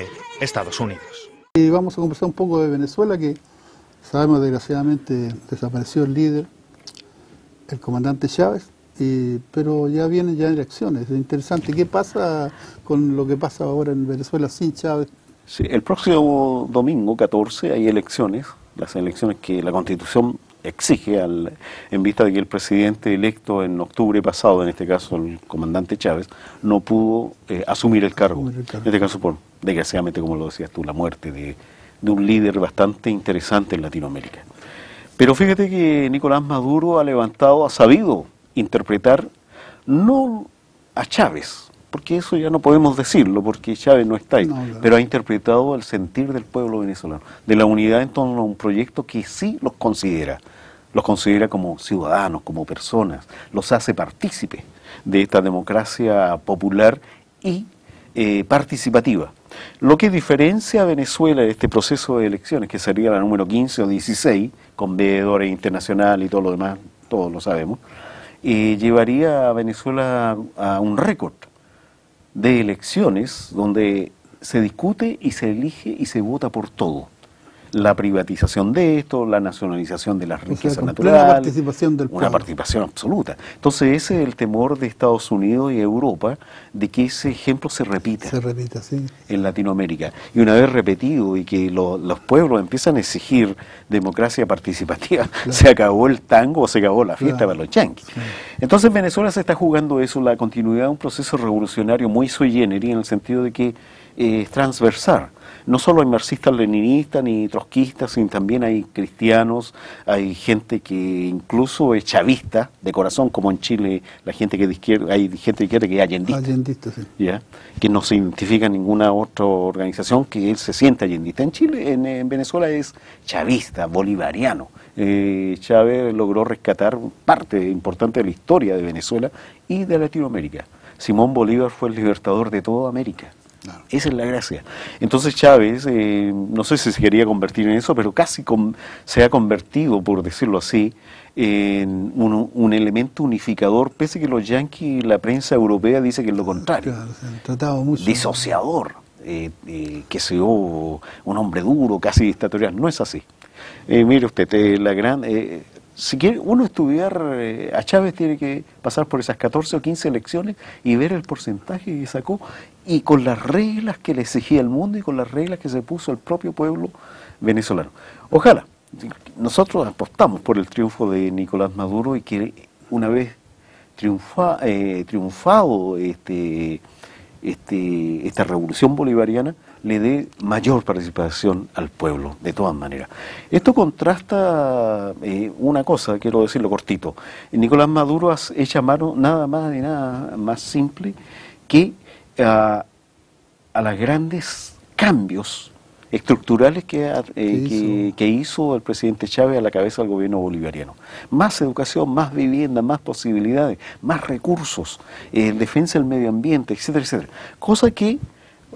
[SPEAKER 1] Estados Unidos.
[SPEAKER 17] Y vamos a conversar un poco de Venezuela, que sabemos desgraciadamente desapareció el líder, el comandante Chávez. Pero ya vienen elecciones. Es interesante. ¿Qué pasa con lo que pasa ahora en Venezuela sin Chávez?
[SPEAKER 18] Sí, el próximo domingo 14 hay elecciones, las elecciones que la Constitución exige en vista de que el presidente electo en octubre pasado, en este caso el comandante Chávez, no pudo asumir el cargo. En este caso por, desgraciadamente, como lo decías tú, la muerte de un líder bastante interesante en Latinoamérica. Pero fíjate que Nicolás Maduro ha sabido interpretar no a Chávez, porque eso ya no podemos decirlo, porque Chávez no está ahí, pero ha interpretado el sentir del pueblo venezolano, de la unidad en torno a un proyecto que sí los considera como ciudadanos, como personas, los hace partícipes de esta democracia popular y participativa. Lo que diferencia a Venezuela de este proceso de elecciones, que sería la número 15 o 16, con veedores internacionales y todo lo demás, todos lo sabemos, llevaría a Venezuela a un récord de elecciones donde se discute y se elige y se vota por todo. la privatización de esto, la nacionalización de las riquezas naturales.
[SPEAKER 17] Plena participación del pueblo.
[SPEAKER 18] Una participación absoluta. Entonces ese es el temor de Estados Unidos y Europa, de que ese ejemplo se repita.
[SPEAKER 17] Se repita, sí.
[SPEAKER 18] En Latinoamérica. Y una vez repetido y que los pueblos empiezan a exigir democracia participativa, claro, se acabó el tango o se acabó la fiesta, claro, para los yanquis. Sí. Entonces Venezuela se está jugando eso, la continuidad de un proceso revolucionario muy sui generis, en el sentido de que es transversal. No solo hay marxistas-leninistas ni trotskistas, sino también hay cristianos, hay gente que incluso es chavista de corazón, como en Chile la gente que de izquierda, hay gente de izquierda que es allendista.
[SPEAKER 17] Allendista, sí.
[SPEAKER 18] ¿Ya? Que no se identifica en ninguna otra organización, que él se siente allendista. En Chile, en Venezuela es chavista, bolivariano. Chávez logró rescatar parte importante de la historia de Venezuela y de Latinoamérica. Simón Bolívar fue el libertador de toda América. Claro. Esa es la gracia. Entonces Chávez, no sé si se quería convertir en eso, pero casi se ha convertido, por decirlo así, en un elemento unificador, pese que los yanquis y la prensa europea dice que es lo contrario.
[SPEAKER 17] Claro, se han tratado mucho.
[SPEAKER 18] Disociador, que se un hombre duro, casi dictatorial. No es así. Mire usted, si quiere uno estudiar a Chávez, tiene que pasar por esas 14 o 15 elecciones y ver el porcentaje que sacó, y con las reglas que le exigía el mundo y con las reglas que se puso el propio pueblo venezolano. Ojalá, nosotros apostamos por el triunfo de Nicolás Maduro, y que una vez triunfado esta revolución bolivariana, le dé mayor participación al pueblo, de todas maneras. Esto contrasta una cosa, quiero decirlo cortito. Nicolás Maduro echa mano nada más y nada más simple que a los grandes cambios estructurales que hizo el presidente Chávez a la cabeza del gobierno bolivariano. Más educación, más vivienda, más posibilidades, más recursos, defensa del medio ambiente, etcétera, etcétera. Cosa que,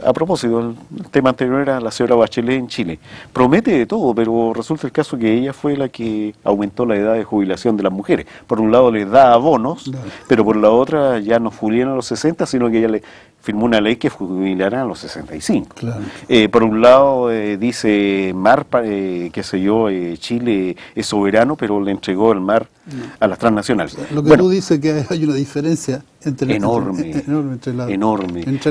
[SPEAKER 18] a propósito, el tema anterior era la señora Bachelet en Chile. Promete de todo, pero resulta el caso que ella fue la que aumentó la edad de jubilación de las mujeres. Por un lado les da abonos, claro, pero por la otra ya no jubilan a los 60, sino que ella le firmó una ley que jubilará a los 65. Claro. Por un lado dice mar, qué sé yo, Chile es soberano, pero le entregó el mar a las transnacionales.
[SPEAKER 17] Lo que tú dices, que hay una diferencia entre
[SPEAKER 18] entre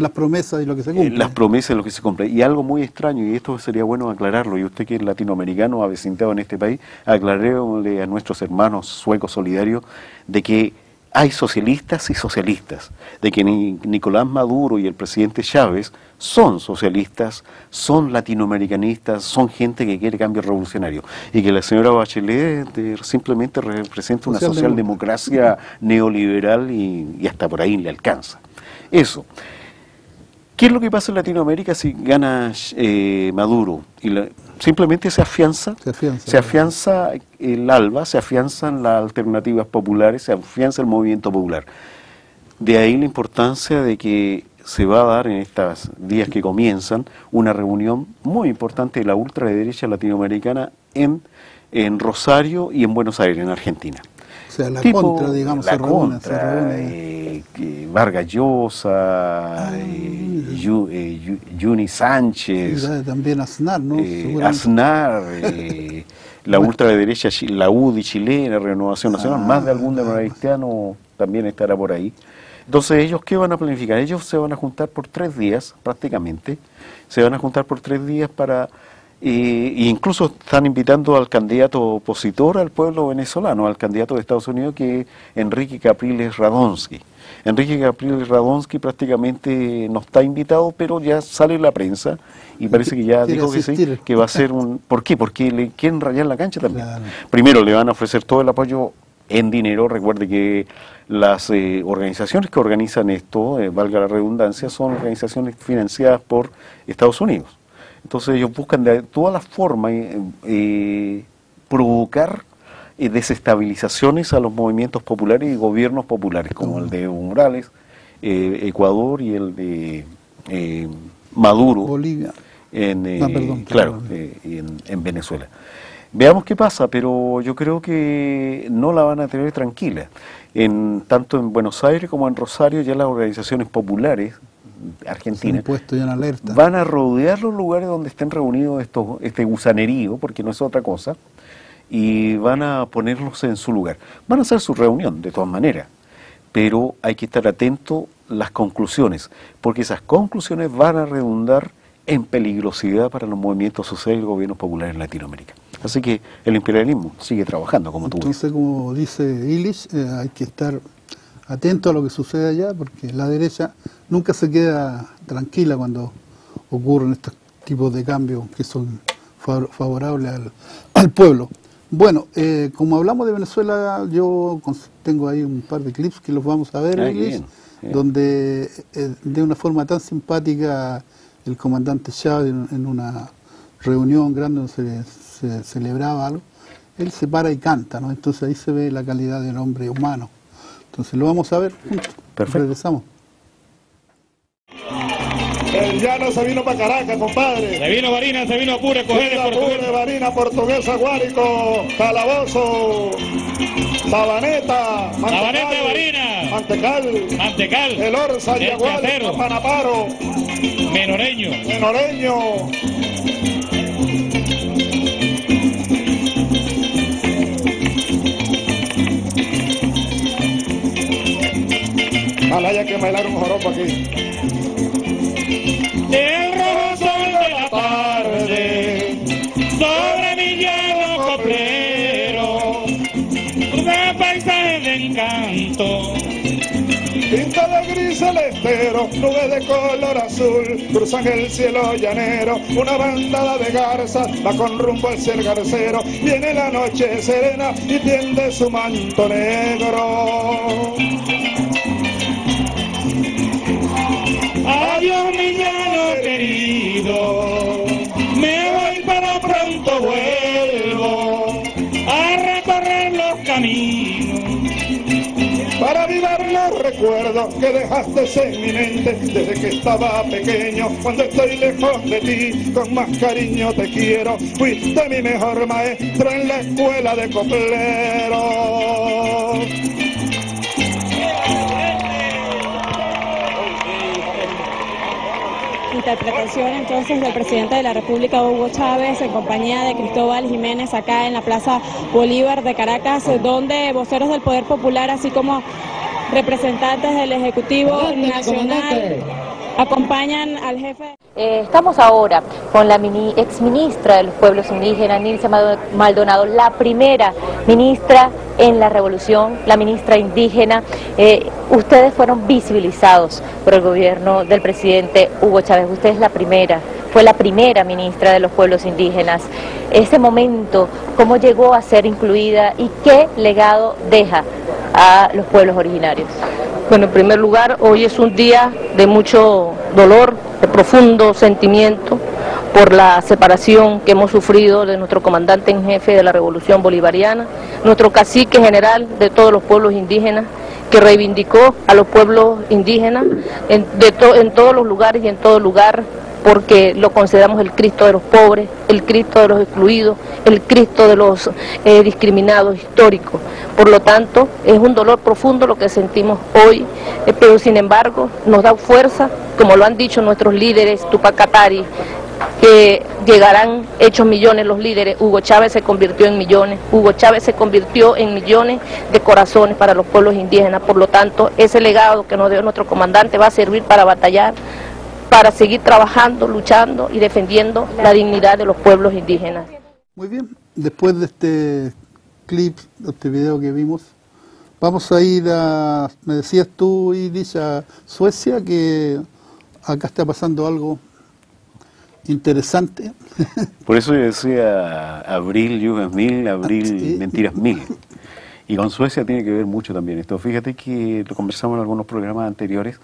[SPEAKER 17] las promesas y lo que se cumple.
[SPEAKER 18] Las promesas y lo que se cumple. Y algo muy extraño, y esto sería bueno aclararlo, y usted que es latinoamericano, avecindado en este país, aclarémosle a nuestros hermanos suecos solidarios de que hay socialistas y socialistas, de que Nicolás Maduro y el presidente Chávez son socialistas, son latinoamericanistas, son gente que quiere cambio revolucionario, y que la señora Bachelet simplemente representa una socialdemocracia neoliberal y hasta por ahí le alcanza. Eso. ¿Qué es lo que pasa en Latinoamérica si gana Maduro? Simplemente se afianza el ALBA, se afianzan las alternativas populares, se afianza el movimiento popular. De ahí la importancia de que se va a dar en estos días que comienzan una reunión muy importante de la ultraderecha latinoamericana en Rosario y en Buenos Aires, en Argentina.
[SPEAKER 17] O sea, la contra, digamos,
[SPEAKER 18] la contra, Vargas Llosa, Juni Sánchez,
[SPEAKER 17] también Aznar, ¿no?
[SPEAKER 18] Aznar, la ultraderecha, la UDI chilena, Renovación Nacional, más de algún democraciano también estará por ahí. Entonces, ¿ellos qué van a planificar? Ellos se van a juntar por 3 días, prácticamente, se van a juntar por 3 días para... e incluso están invitando al candidato opositor al pueblo venezolano, al candidato de Estados Unidos, que es Enrique Capriles Radonsky. Enrique Capriles Radonsky prácticamente no está invitado, pero ya sale en la prensa y parece que ya dijo que sí, que va a ser un... ¿Por qué? Porque le quieren rayar la cancha también. Claro. Primero le van a ofrecer todo el apoyo en dinero. Recuerde que las organizaciones que organizan esto, valga la redundancia, son organizaciones financiadas por Estados Unidos. Entonces ellos buscan de todas las formas provocar desestabilizaciones a los movimientos populares y gobiernos populares, como el de Evo Morales, Ecuador, y el de Maduro,
[SPEAKER 17] Bolivia,
[SPEAKER 18] en Venezuela. Veamos qué pasa, pero yo creo que no la van a tener tranquila. Tanto en Buenos Aires como en Rosario ya las organizaciones populares Argentina,
[SPEAKER 17] puesto ya en alerta.
[SPEAKER 18] Van a rodear los lugares donde estén reunidos este gusanerío, porque no es otra cosa, y van a ponerlos en su lugar. Van a hacer su reunión, de todas maneras, pero hay que estar atento a las conclusiones, porque esas conclusiones van a redundar en peligrosidad para los movimientos sociales y gobiernos populares en Latinoamérica. Así que el imperialismo sigue trabajando, como tú ves.
[SPEAKER 17] Entonces, como dice Illich, hay que estar atento a lo que sucede allá, porque la derecha nunca se queda tranquila cuando ocurren estos tipos de cambios que son favorables al pueblo. Bueno, como hablamos de Venezuela, yo tengo ahí un par de clips que los vamos a ver, Illich, donde de una forma tan simpática el comandante Chávez en una reunión grande donde se celebraba algo, él se para y canta, ¿no? Entonces ahí se ve la calidad del hombre humano. Entonces lo vamos a ver juntos. Perfecto. Regresamos.
[SPEAKER 2] El llano se vino para Caracas, compadre.
[SPEAKER 3] Se vino Barinas, se vino Apure, Coger,
[SPEAKER 2] Apure, Barinas, Portuguesa, Guárico, Calabozo, Sabaneta,
[SPEAKER 3] Sabaneta, Barinas,
[SPEAKER 2] Mantecal, El Orza, Yagual, Panaparo,
[SPEAKER 3] Menoreño.
[SPEAKER 2] Malaya que bailar un joropo aquí.
[SPEAKER 3] El rojo sol de la tarde sobre mi llano coplero, un paisaje de encanto.
[SPEAKER 2] Pinta de gris el estero, nubes de color azul, cruzan el cielo llanero, una bandada de garzas va con rumbo al cielo garcero. Viene la noche serena y tiende su manto negro.
[SPEAKER 3] Adiós mi llano querido, me voy pero pronto vuelvo a recorrer los caminos
[SPEAKER 2] para avivar los recuerdos que dejaste en mi mente desde que estaba pequeño. Cuando estoy lejos de ti, con más cariño te quiero. Fuiste mi mejor maestro en la escuela de coplero.
[SPEAKER 4] Interpretación entonces del presidente de la República, Hugo Chávez, en compañía de Cristóbal Jiménez, acá en la Plaza Bolívar de Caracas, donde voceros del Poder Popular, así como representantes del Ejecutivo Nacional, acompañan al jefe.
[SPEAKER 5] Estamos ahora con la exministra de los pueblos indígenas, Nilce Maldonado, la primera ministra en la revolución, la ministra indígena. Ustedes fueron visibilizados por el gobierno del presidente Hugo Chávez. Usted es la primera, fue la primera ministra de los pueblos indígenas. Ese momento, ¿cómo llegó a ser incluida y qué legado deja a los pueblos originarios?
[SPEAKER 19] Bueno, en primer lugar, hoy es un día de mucho dolor, de profundo sentimiento por la separación que hemos sufrido de nuestro comandante en jefe de la Revolución Bolivariana, nuestro cacique general de todos los pueblos indígenas, que reivindicó a los pueblos indígenas en todos los lugares y en todo lugar, porque lo consideramos el Cristo de los pobres, el Cristo de los excluidos, el Cristo de los discriminados históricos. Por lo tanto, es un dolor profundo lo que sentimos hoy, pero sin embargo nos da fuerza, como lo han dicho nuestros líderes, Tupac Katari, que llegarán hechos millones los líderes. Hugo Chávez se convirtió en millones, Hugo Chávez se convirtió en millones de corazones para los pueblos indígenas. Por lo tanto, ese legado que nos dio nuestro comandante va a servir para batallar, para seguir trabajando, luchando y defendiendo la dignidad de los pueblos indígenas.
[SPEAKER 17] Muy bien, después de este clip, de este video que vimos, vamos a ir a, me decías tú, Illich, a Suecia, que acá está pasando algo interesante.
[SPEAKER 18] Por eso yo decía abril, lluvias mil, abril, mentiras mil. Y con Suecia tiene que ver mucho también esto. Fíjate que lo conversamos en algunos programas anteriores,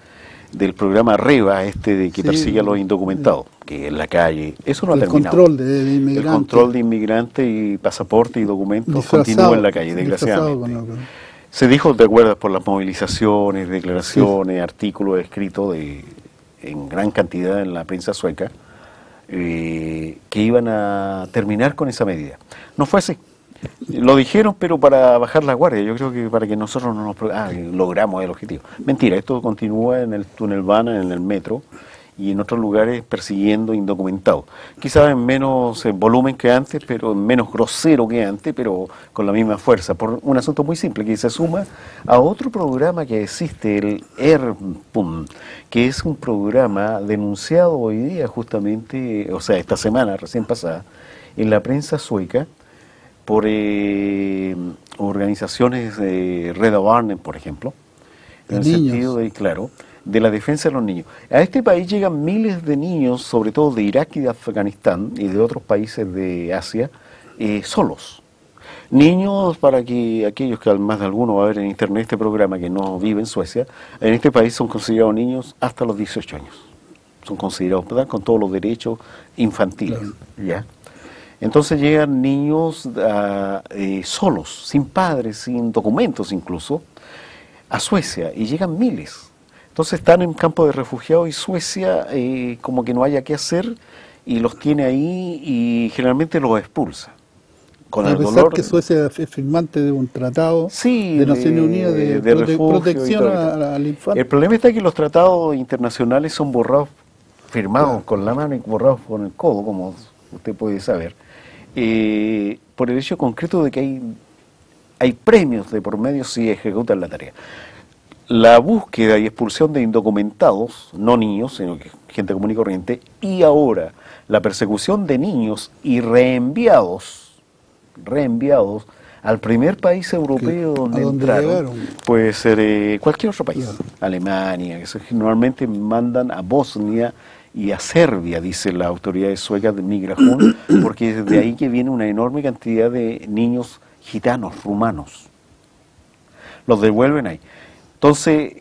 [SPEAKER 18] del programa REVA, de que persigue a los indocumentados, que en la calle, eso no ha terminado.
[SPEAKER 17] Control de inmigrantes.
[SPEAKER 18] El control de inmigrantes y pasaporte y documentos continúa en la calle, desgraciadamente. Se dijo, ¿te acuerdas?, por las movilizaciones, declaraciones, artículos escritos en gran cantidad en la prensa sueca, que iban a terminar con esa medida. No fue así. Lo dijeron, pero para bajar la guardia. Yo creo que para que nosotros no nos... logramos el objetivo. Mentira, esto continúa en el túnel Vana, en el metro, y en otros lugares persiguiendo indocumentados. Quizás en menos volumen que antes, pero en menos grosero que antes, pero con la misma fuerza, por un asunto muy simple, que se suma a otro programa que existe, el ERPUM, que es un programa denunciado hoy día justamente, o sea, esta semana recién pasada, en la prensa sueca, por organizaciones de Red Barnen, por ejemplo, en el sentido de, claro, de la defensa de los niños. A este país llegan miles de niños, sobre todo de Irak y de Afganistán y de otros países de Asia, solos. Niños, para que aquellos que más de alguno va a ver en internet este programa que no vive en Suecia, en este país son considerados niños hasta los 18 años. Son considerados, ¿verdad?, con todos los derechos infantiles. Claro. ¿Ya? Entonces llegan niños solos, sin padres, sin documentos incluso, a Suecia, y llegan miles. Entonces están en campo de refugiados y Suecia como que no haya qué hacer y los tiene ahí y generalmente los expulsa. Con el dolor
[SPEAKER 17] que Suecia es firmante de un tratado
[SPEAKER 18] de
[SPEAKER 17] Naciones Unidas de
[SPEAKER 18] refugio
[SPEAKER 17] protección al infante.
[SPEAKER 18] El problema está que los tratados internacionales son borrados, firmados con la mano y borrados con el codo, como usted puede saber, por el hecho concreto de que hay premios de por medio si ejecutan la tarea. La búsqueda y expulsión de indocumentados, no niños, sino que gente común y corriente, y ahora la persecución de niños y reenviados al primer país europeo donde entraron, puede ser cualquier otro país, Alemania, que normalmente mandan a Bosnia y a Serbia, dicen las autoridades suecas de migración, porque es de ahí que viene una enorme cantidad de niños gitanos, rumanos. Los devuelven ahí. Entonces,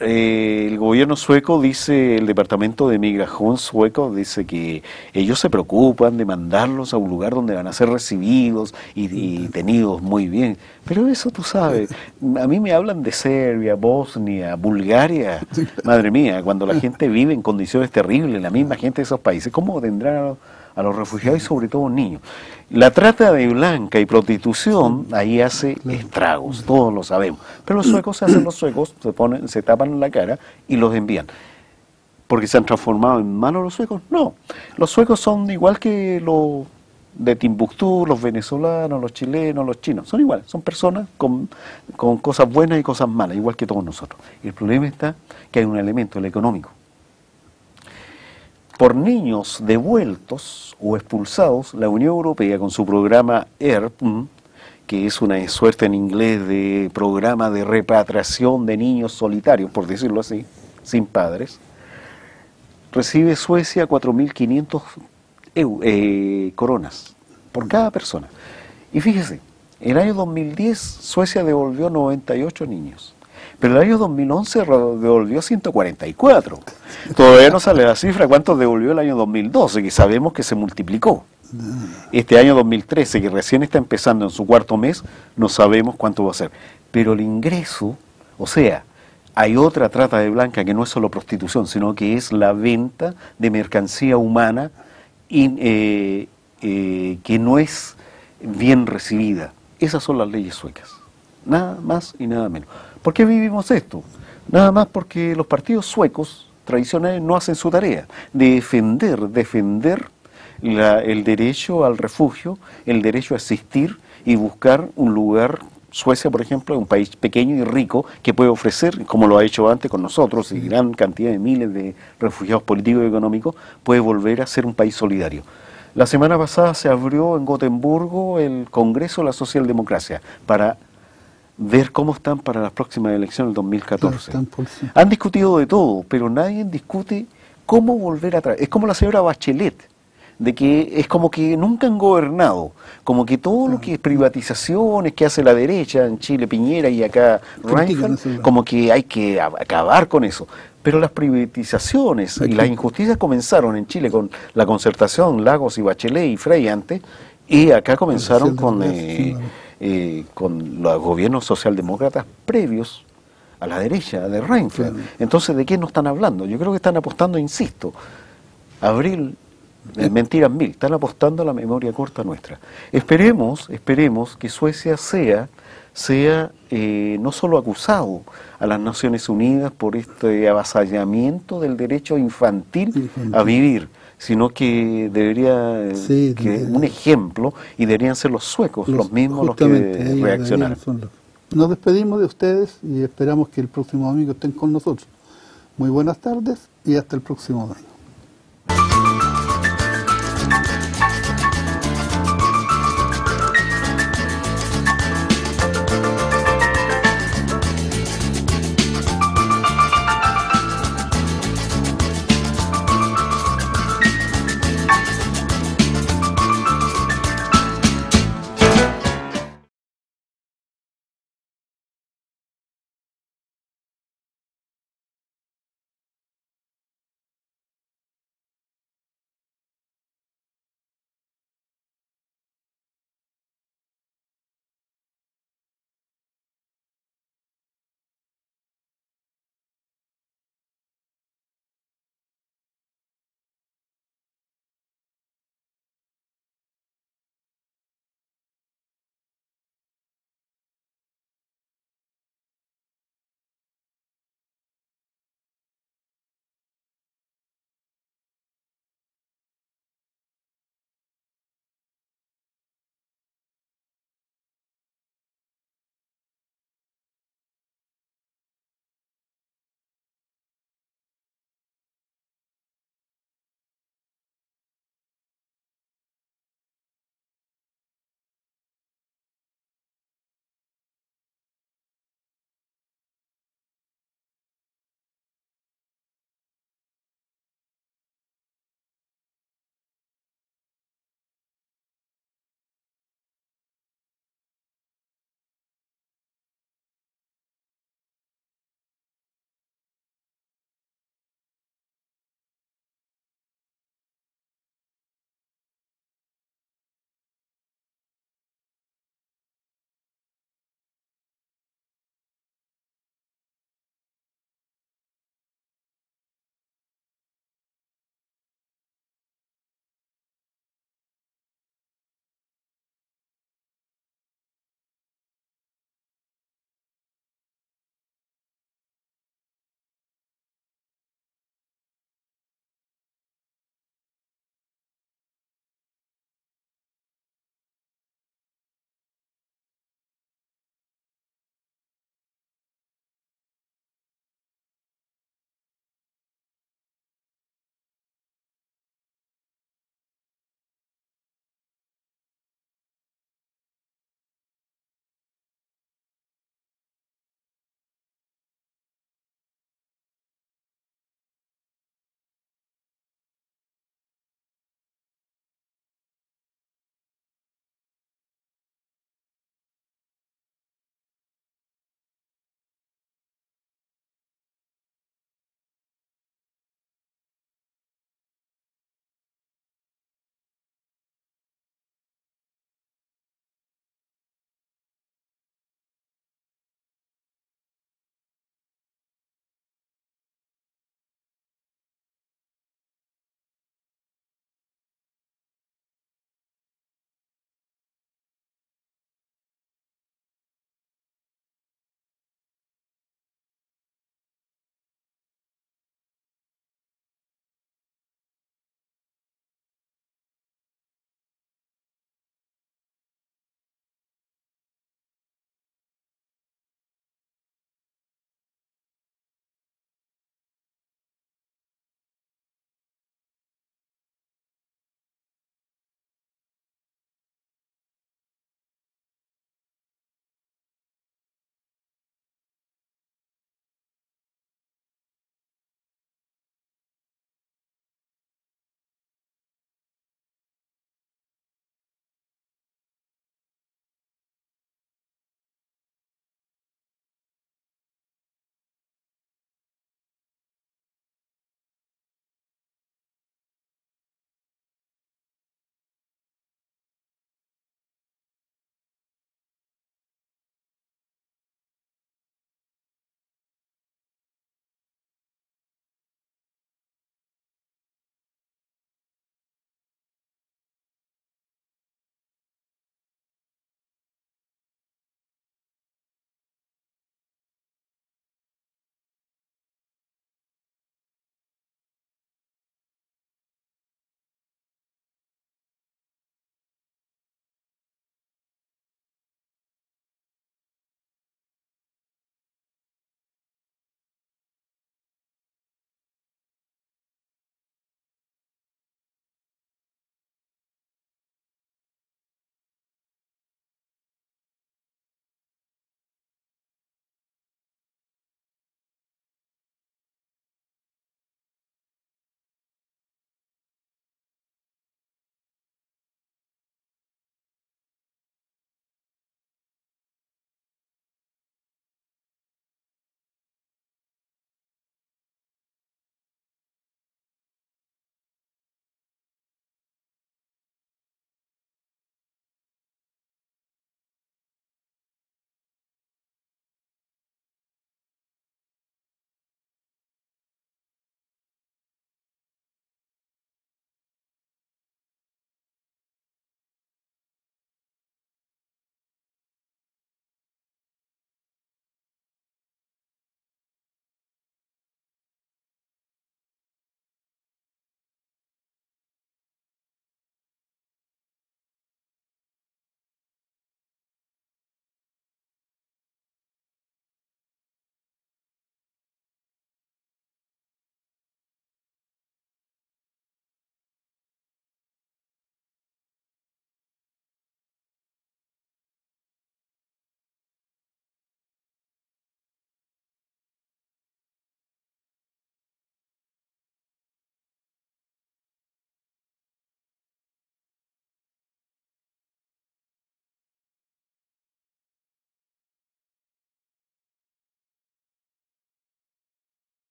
[SPEAKER 18] el gobierno sueco dice, el departamento de migración sueco dice que ellos se preocupan de mandarlos a un lugar donde van a ser recibidos y tenidos muy bien. Pero eso tú sabes, a mí me hablan de Serbia, Bosnia, Bulgaria, madre mía, cuando la gente vive en condiciones terribles, la misma gente de esos países, ¿cómo tendrán a los refugiados y sobre todo niños? La trata de blanca y prostitución ahí hace estragos, todos lo sabemos. Pero los suecos hacen los suecos, se tapan la cara y los envían. ¿Porque se han transformado en malos los suecos? No. Los suecos son igual que los de Timbuktu, los venezolanos, los chilenos, los chinos. Son iguales, son personas con cosas buenas y cosas malas, igual que todos nosotros. Y el problema está que hay un elemento, el económico. Por niños devueltos o expulsados, la Unión Europea con su programa ERPUM, que es una suerte en inglés de programa de repatriación de niños solitarios, por decirlo así, sin padres, recibe Suecia 4.500 coronas por cada persona. Y fíjese, en el año 2010 Suecia devolvió 98 niños. Pero el año 2011 devolvió 144. Todavía no sale la cifra cuántos devolvió el año 2012, que sabemos que se multiplicó. Este año 2013, que recién está empezando en su cuarto mes, no sabemos cuánto va a ser. Pero el ingreso, o sea, hay otra trata de blanca que no es solo prostitución, sino que es la venta de mercancía humana que no es bien recibida. Esas son las leyes suecas. Nada más y nada menos. ¿Por qué vivimos esto? Nada más porque los partidos suecos tradicionales no hacen su tarea de defender el derecho al refugio, el derecho a existir y buscar un lugar. Suecia, por ejemplo, es un país pequeño y rico que puede ofrecer, como lo ha hecho antes con nosotros, y gran cantidad de miles de refugiados políticos y económicos, puede volver a ser un país solidario. La semana pasada se abrió en Gotemburgo el Congreso de la Socialdemocracia para ver cómo están para las próximas elecciones del 2014. Han discutido de todo, pero nadie discute cómo volver atrás. Es como la señora Bachelet, de que es como que nunca han gobernado, como que todo lo que es privatizaciones que hace la derecha, en Chile Piñera y acá Reinfeldt, como que hay que acabar con eso. Pero las privatizaciones y las injusticias comenzaron en Chile con la concertación, Lagos y Bachelet y Frey antes, y acá comenzaron con los gobiernos socialdemócratas previos a la derecha de Reinfeldt. Entonces, ¿de qué no están hablando? Yo creo que están apostando, insisto, abrir Mentiras mil, están apostando a la memoria corta nuestra. Esperemos que Suecia sea no solo acusado a las Naciones Unidas por este avasallamiento del derecho infantil a vivir, sino que debería un ejemplo, y deberían ser los suecos los mismos los que reaccionaran.
[SPEAKER 17] Nos despedimos de ustedes y esperamos que el próximo domingo estén con nosotros. Muy buenas tardes y hasta el próximo domingo.